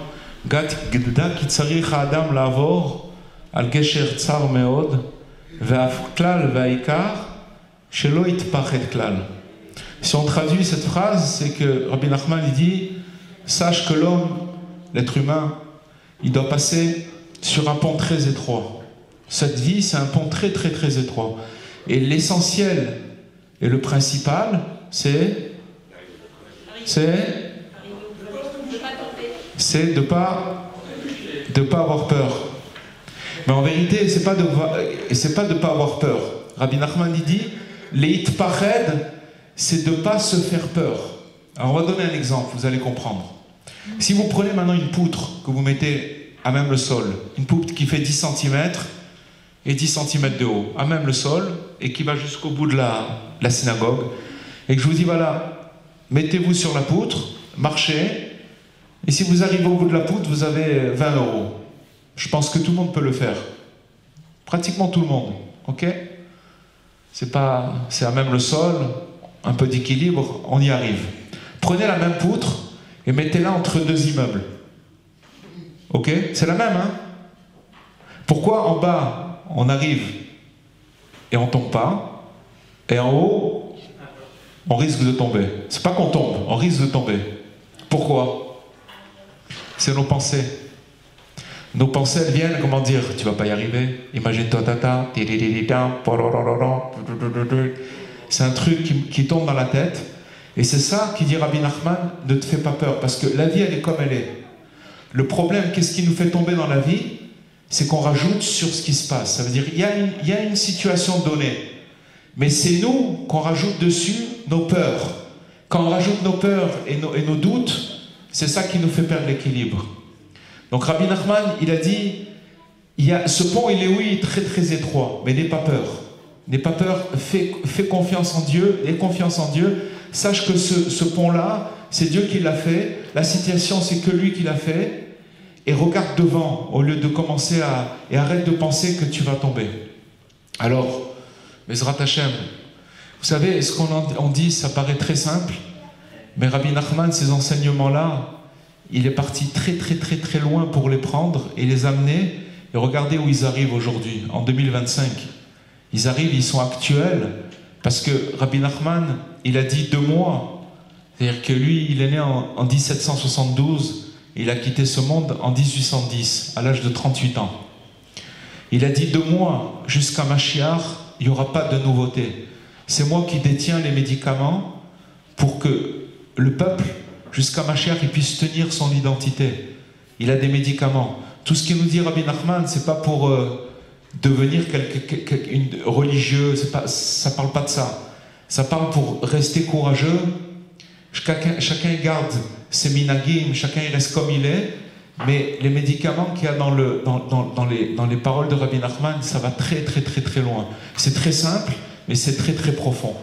Gat gda ki tzarich ha'adam la'avor al gesher tsar meod ve'af klal ve'aikar shelo yitpachet klal. Si on traduit cette phrase, c'est que Rabbi Nachman il dit sache que l'homme, l'être humain, il doit passer sur un pont très étroit. Cette vie, c'est un pont très étroit. Et l'essentiel et le principal, c'est de pas avoir peur. Mais en vérité, c'est pas de pas avoir peur. Rabbi Nachman il dit, leit pached, c'est de pas se faire peur. Alors on va donner un exemple, vous allez comprendre. Si vous prenez maintenant une poutre que vous mettez à même le sol, une poutre qui fait 10 cm et 10 cm de haut, à même le sol, et qui va jusqu'au bout de la synagogue, et que je vous dis, voilà, mettez-vous sur la poutre, marchez, et si vous arrivez au bout de la poutre, vous avez 20 €. Je pense que tout le monde peut le faire. Pratiquement tout le monde, ok? C'est à même le sol, un peu d'équilibre, on y arrive. Prenez la même poutre et mettez-la entre deux immeubles. Ok? C'est la même, hein? Pourquoi en bas, on arrive et on tombe pas, et en haut, on risque de tomber? C'est pas qu'on tombe, on risque de tomber. Pourquoi? C'est nos pensées. Nos pensées, elles viennent, comment dire, tu vas pas y arriver, imagine-toi tata, c'est un truc qui tombe dans la tête, et c'est ça qui dit Rabbi Nachman, ne te fais pas peur, parce que la vie, elle est comme elle est. Le problème, qu'est-ce qui nous fait tomber dans la vie? C'est qu'on rajoute sur ce qui se passe. Ça veut dire, il y a une situation donnée, mais c'est nous qu'on rajoute dessus nos peurs. Quand on rajoute nos peurs et nos doutes, c'est ça qui nous fait perdre l'équilibre. Donc Rabbi Nachman, il a dit, ce pont, il est oui, très étroit, mais n'aie pas peur. N'aie pas peur, fais confiance en Dieu, aie confiance en Dieu. Sache que ce pont-là, c'est Dieu qui l'a fait. La situation, c'est que lui qui l'a fait. Et regarde devant, au lieu de commencer et arrête de penser que tu vas tomber. Alors, Bezrat Hashem, vous savez, ce qu'on dit, ça paraît très simple, mais Rabbi Nachman, ces enseignements-là, il est parti très loin pour les prendre et les amener. Et regardez où ils arrivent aujourd'hui, en 2025. Ils arrivent, ils sont actuels, parce que Rabbi Nachman, il a dit 2 mois. C'est-à-dire que lui, il est né en 1772, il a quitté ce monde en 1810, à l'âge de 38 ans. Il a dit 2 mois, jusqu'à Mashiach, il n'y aura pas de nouveauté. C'est moi qui détiens les médicaments pour que le peuple, jusqu'à Mashiach, il puisse tenir son identité. Il a des médicaments. Tout ce qu'il nous dit Rabbi Nachman, c'est pas pour devenir une religieuse, ça parle pas de ça. Ça parle pour rester courageux. Chacun garde ses minagim, chacun reste comme il est, mais les médicaments qu'il y a dans les paroles de Rabbi Nachman, ça va très très très très loin. C'est très simple, mais c'est très très profond.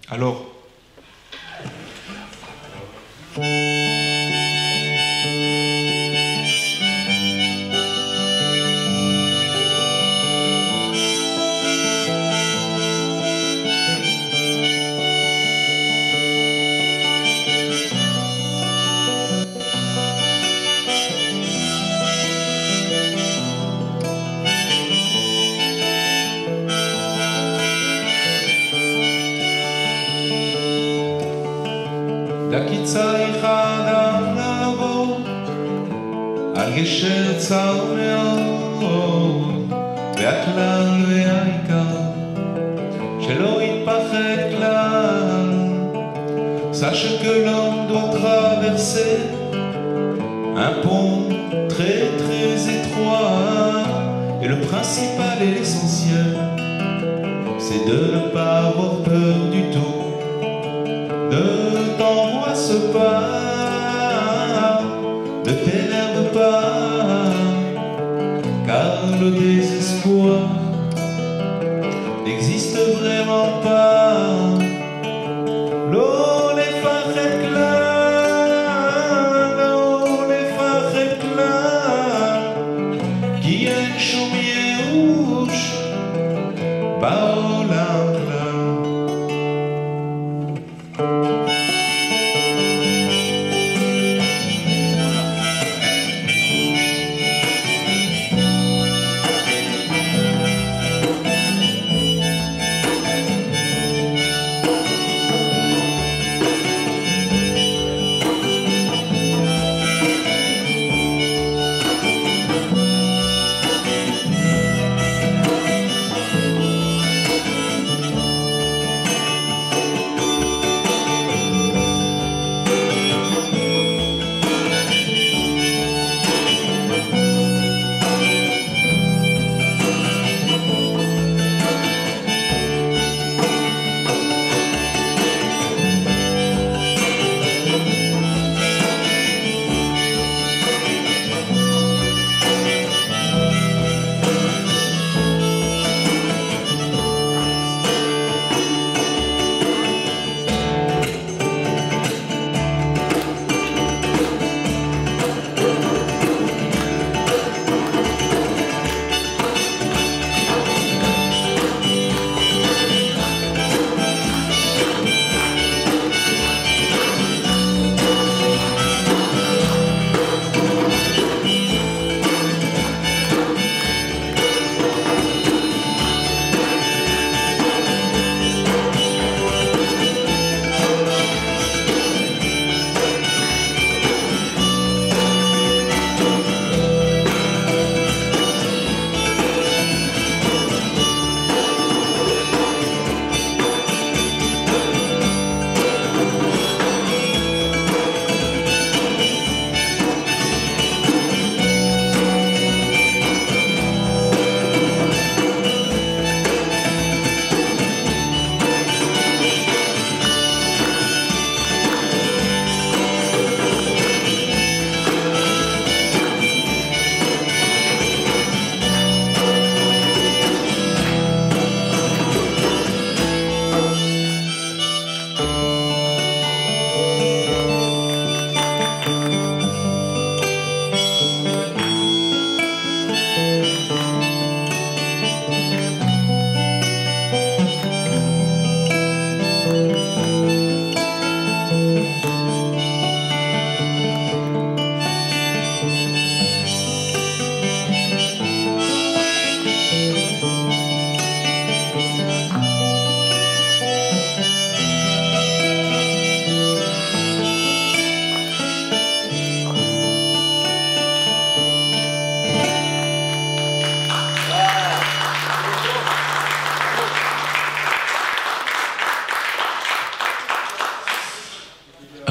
Alors, צריך אדם לעבור על גשר צר מאוד, והכלל והעיקר שלא יתפחד כלל. Sache que l'homme doit traverser un pont très très étroit, et le principal et l'essentiel, c'est de ne pas avoir peur du tout. Ne t'angoisse pas, ne t'énerve pas, car le désespoir n'existe vraiment pas. לא לפחד כלל, לא לפחד כלל, כי אין שום ייאוש בעולם כלל.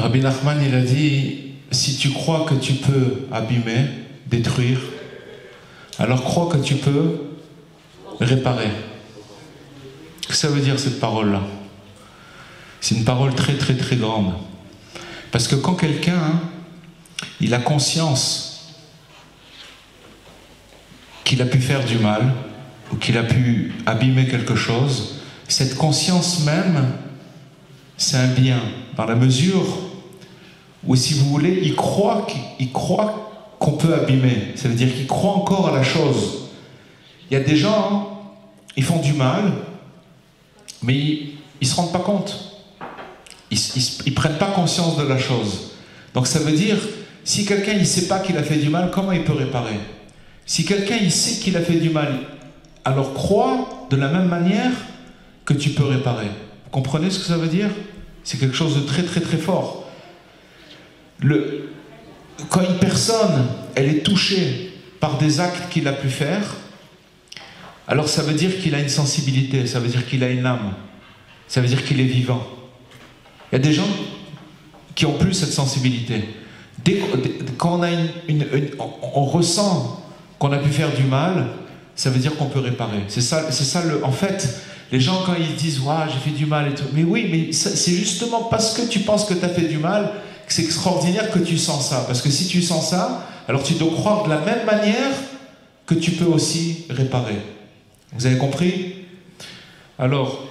Rabbi Nachman, il a dit, si tu crois que tu peux abîmer, détruire, alors crois que tu peux réparer. Qu'est-ce que ça veut dire cette parole-là? C'est une parole très très très grande. Parce que quand quelqu'un, il a conscience qu'il a pu faire du mal, ou qu'il a pu abîmer quelque chose, cette conscience même, c'est un bien, dans la mesure où, si vous voulez, il croit qu'on peut abîmer. Ça veut dire qu'il croit encore à la chose. Il y a des gens, ils font du mal, mais ils ne se rendent pas compte. Ils ne prennent pas conscience de la chose. Donc ça veut dire, si quelqu'un ne sait pas qu'il a fait du mal, comment il peut réparer? Si quelqu'un il sait qu'il a fait du mal, alors crois de la même manière que tu peux réparer. Vous comprenez ce que ça veut dire? C'est quelque chose de très très très fort. Quand une personne, elle est touchée par des actes qu'il a pu faire, alors ça veut dire qu'il a une sensibilité, ça veut dire qu'il a une âme, ça veut dire qu'il est vivant. Il y a des gens qui ont plus cette sensibilité. Quand on ressent qu'on a pu faire du mal, ça veut dire qu'on peut réparer. C'est ça en fait, les gens quand ils disent « Waouh, j'ai fait du mal » et tout. Mais oui, mais c'est justement parce que tu penses que tu as fait du mal que c'est extraordinaire que tu sens ça. Parce que si tu sens ça, alors tu dois croire de la même manière que tu peux aussi réparer. Vous avez compris? Alors...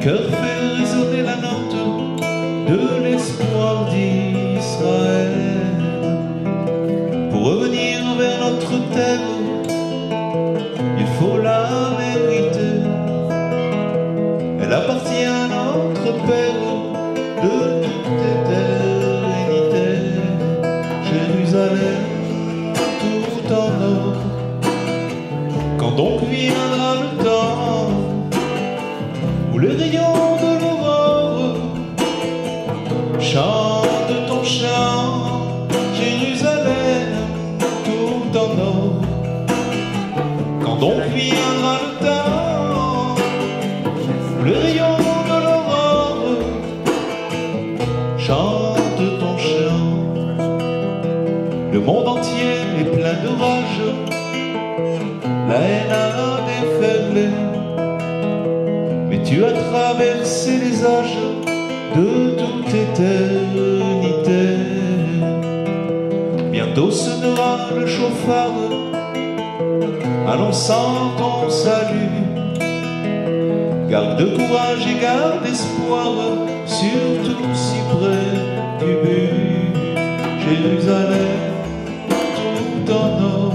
cœur fait résonner la note de l'espoir d'Israël. Pour revenir vers notre terre, il faut la mériter. Elle appartient à notre Père de toute éternité. Jérusalem tout en or. Quand donc viendra le temps où les rayons de l'aurore chantent ton chant, Jérusalem tout en or. Quand donc viendra le temps où les rayons de l'aurore chantent ton chant, le monde entier est plein de rage, la haine a déferlé, mais tu as traversé les âges de toute éternité. Bientôt sonnera le chauffard, annonçant ton salut. Garde de courage et garde espoir, surtout si près du but. Jérusalem tout en or.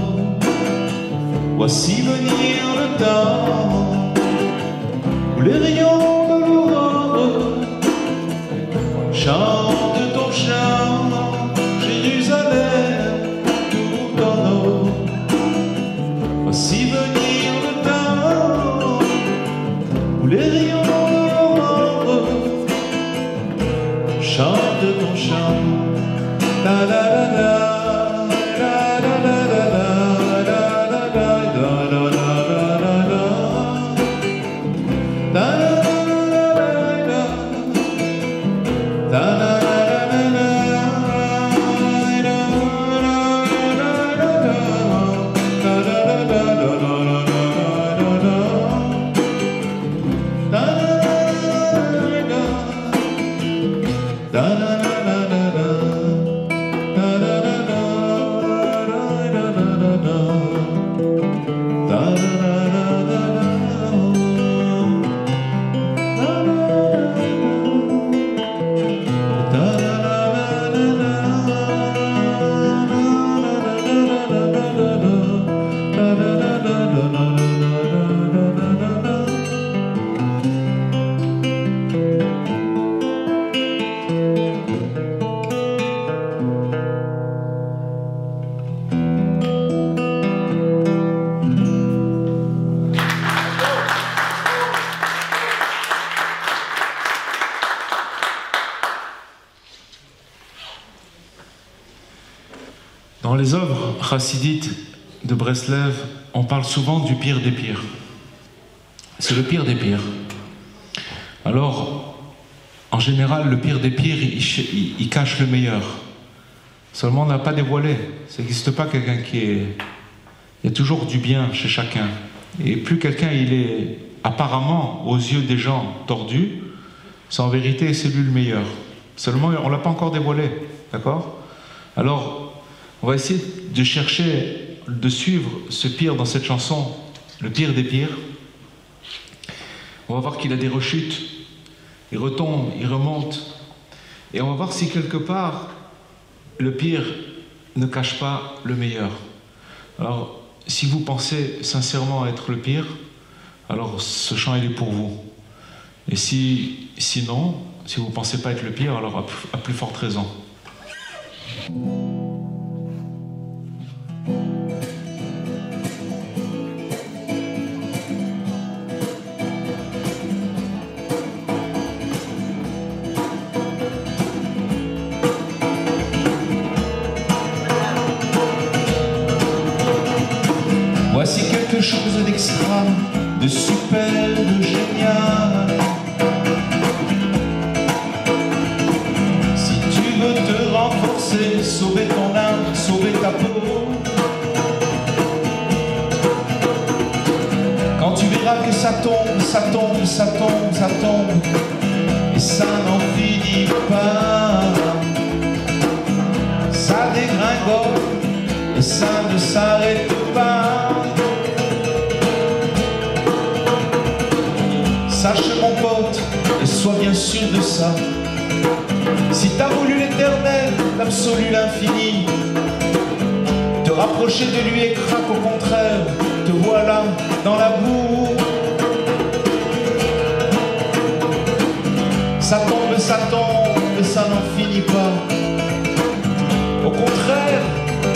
Voici venir le temps où les rayons de l'aurore chantent ton chant, Jérusalem tout en or. Voici venir le temps où les rayons de l'aurore chantent ton chant. La la la la. Dans les œuvres chassidites de Breslev, on parle souvent du pire des pires. C'est le pire des pires. Alors, en général, le pire des pires, il cache le meilleur. Seulement, on n'a pas dévoilé. Ça n'existe pas quelqu'un qui est... Il y a toujours du bien chez chacun. Et plus quelqu'un, il est apparemment, aux yeux des gens, tordu, c'est en vérité, c'est lui le meilleur. Seulement, on ne l'a pas encore dévoilé. D'accord? Alors, on va essayer de chercher, de suivre ce pire dans cette chanson, le pire des pires. On va voir qu'il a des rechutes, il retombe, il remonte. Et on va voir si quelque part, le pire ne cache pas le meilleur. Alors, si vous pensez sincèrement être le pire, alors ce chant il est pour vous. Et sinon, si vous ne pensez pas être le pire, alors à plus forte raison. Voici quelque chose d'extra, de super, de génial. Si tu veux te renforcer, sauver ton âme, sauver ta peau, quand tu verras que ça tombe, ça tombe, ça tombe, ça tombe, et ça n'en finit pas, ça dégringole, et ça ne s'arrête pas. Sache mon pote sois bien sûr de ça. Si t'as voulu l'éternel, l'absolu, l'infini, te rapprocher de lui et craque au contraire, te voilà dans la boue. Ça tombe, et ça n'en finit pas. Au contraire,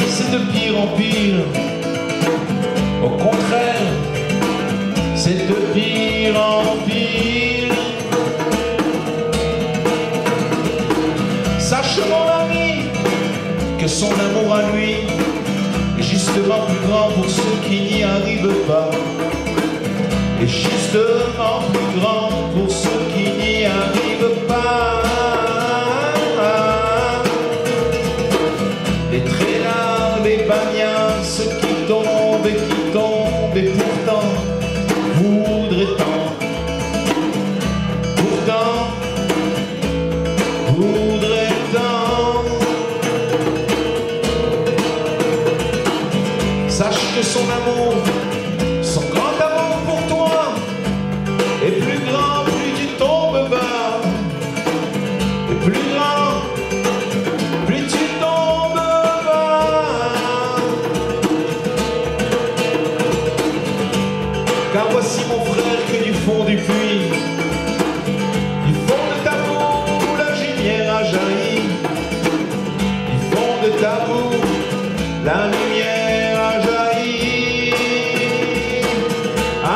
c'est de pire en pire. Au contraire, c'est de pire en pire. Sache mon ami que son amour à lui est justement plus grand pour ceux qui n'y arrivent pas. Et justement plus grand pour ceux qui n'y arrivent pas. Les traînards, les bagnards, ceux qui tombent, et pourtant voudraient tant. Pourtant voudraient tant. Sache que son amour, son grand amour pour toi est plus grand, plus tu tombes bas. Et plus grand, plus tu tombes bas. Car voici mon frère que du fond du puits, du fond de ta boue, la lumière a jailli. Du fond de ta boue, la lumière a jailli.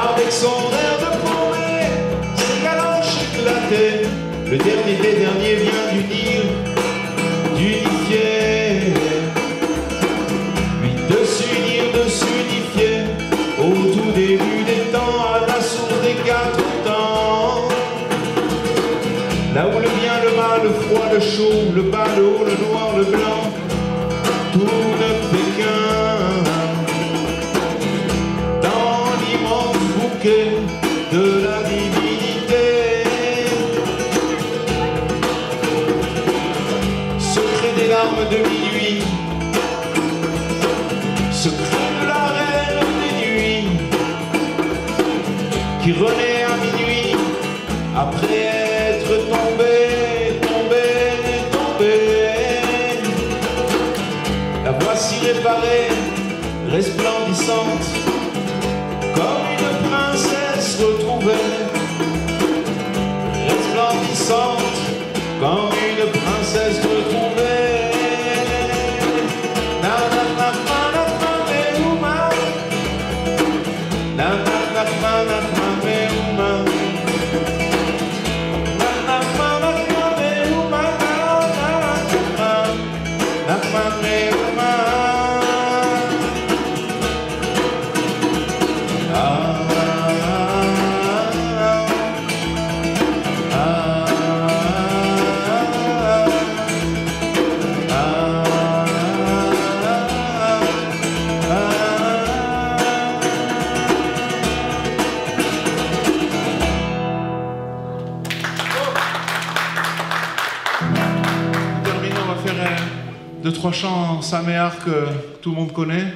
Avec son air de paumé, ses galanches éclatées, le dernier des derniers vient d'unir, d'unifier. Puis de s'unifier au tout début des temps, à la source des quatre temps. Là où le bien, le mal, le froid, le chaud, le bas, le haut, le noir, le blanc, tout ne fait qu'un. Dans l'immense bouquet de la divinité, secret des larmes de minuit, secret de la reine des nuits, qui renaît à minuit après être tombé. La voici réparée, resplendissante, comme une princesse retrouvée. Resplendissante, comme une princesse retrouvée. Na na na na na na meuma. Na na na na na na meuma. Na na na na na meuma. Na na na meuma. Deux, trois chants saméar que tout le monde connaît.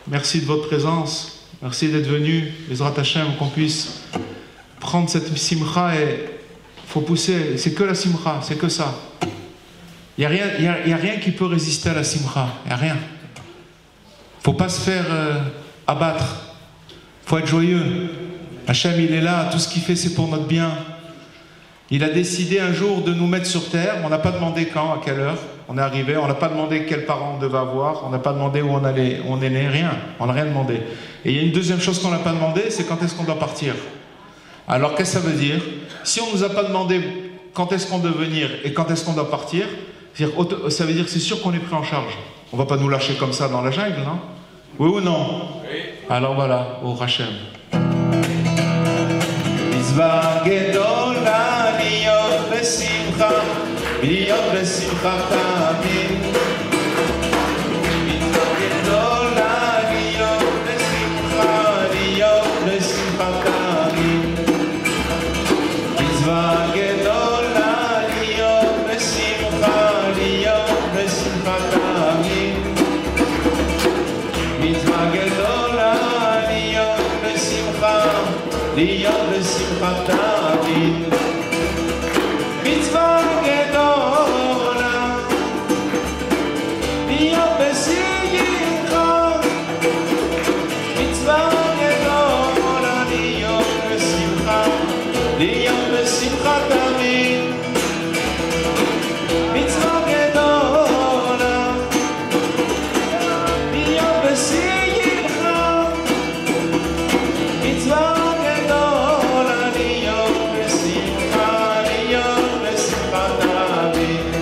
Merci de votre présence. Merci d'être venus. Bezrat Hashem, qu'on puisse prendre cette simcha et faut pousser. C'est que la simcha, c'est que ça. Il n'y a rien qui peut résister à la simcha. Il n'y a rien. Faut pas se faire abattre. Faut être joyeux. Hashem, il est là. Tout ce qu'il fait, c'est pour notre bien. Il a décidé un jour de nous mettre sur terre. On n'a pas demandé quand, à quelle heure on est arrivé. On n'a pas demandé quels parents on devait avoir. On n'a pas demandé où on allait, où on est né. Rien. On n'a rien demandé. Et il y a une deuxième chose qu'on n'a pas demandé, c'est quand est-ce qu'on doit partir. Alors qu'est-ce que ça veut dire? Si on ne nous a pas demandé quand est-ce qu'on doit venir et quand est-ce qu'on doit partir, ça veut dire que c'est sûr qu'on est pris en charge. On ne va pas nous lâcher comme ça dans la jungle, non? Oui ou non? Oui. Alors voilà, au Hachem. להיות בשמחה תמיד, מצווה גדולה להיות בשמחה תמיד, מצווה גדולה להיות בשמחה תמיד, מצווה גדולה להיות בשמחה תמיד. ליום בשמחה תמיד מצווה גדולה ליום בשמחה מצווה גדולה ליום בשמחה תמיד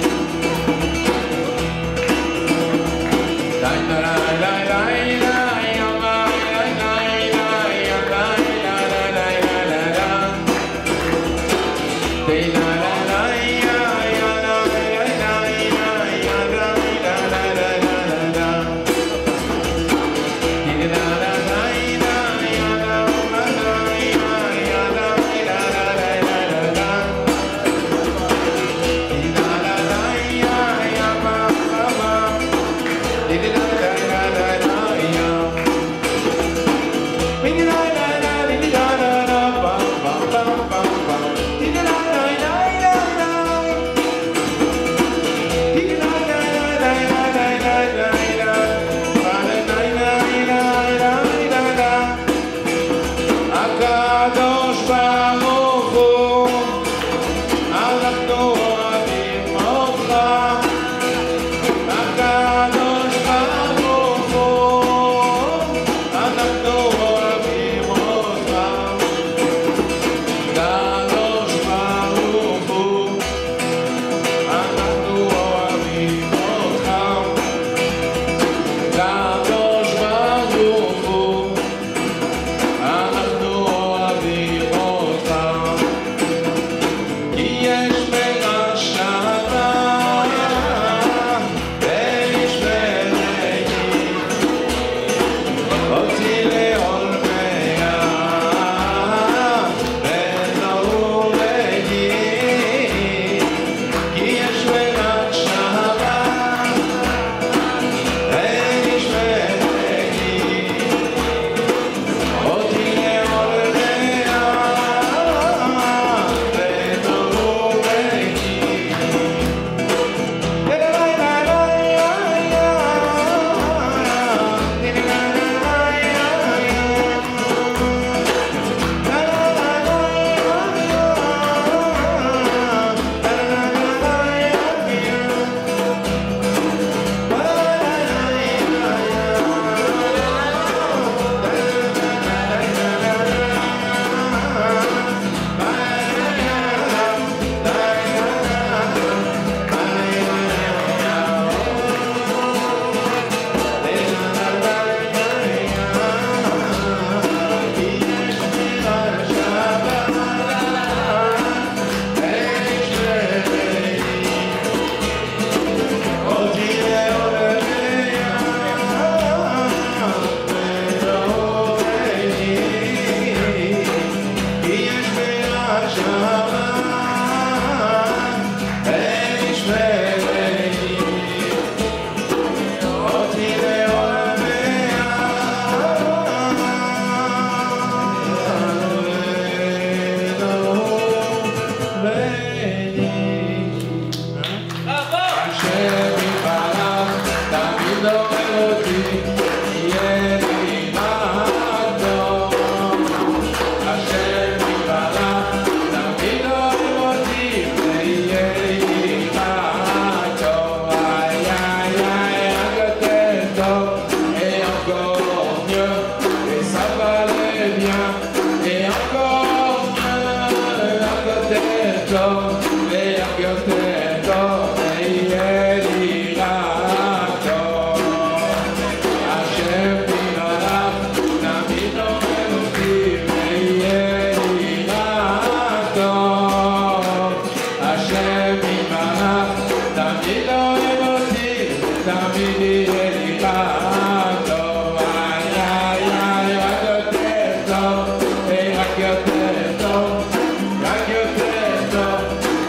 רק יותר טוב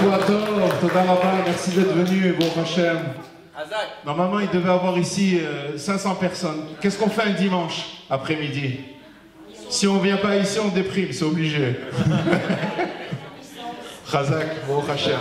Tov, Toda Rabba, merci d'être venu, bon Hachem. Normalement, il devait avoir ici 500 personnes. Qu'est-ce qu'on fait un dimanche après-midi? Si on ne vient pas ici, on déprime, c'est obligé. Chazak, bon Hachem.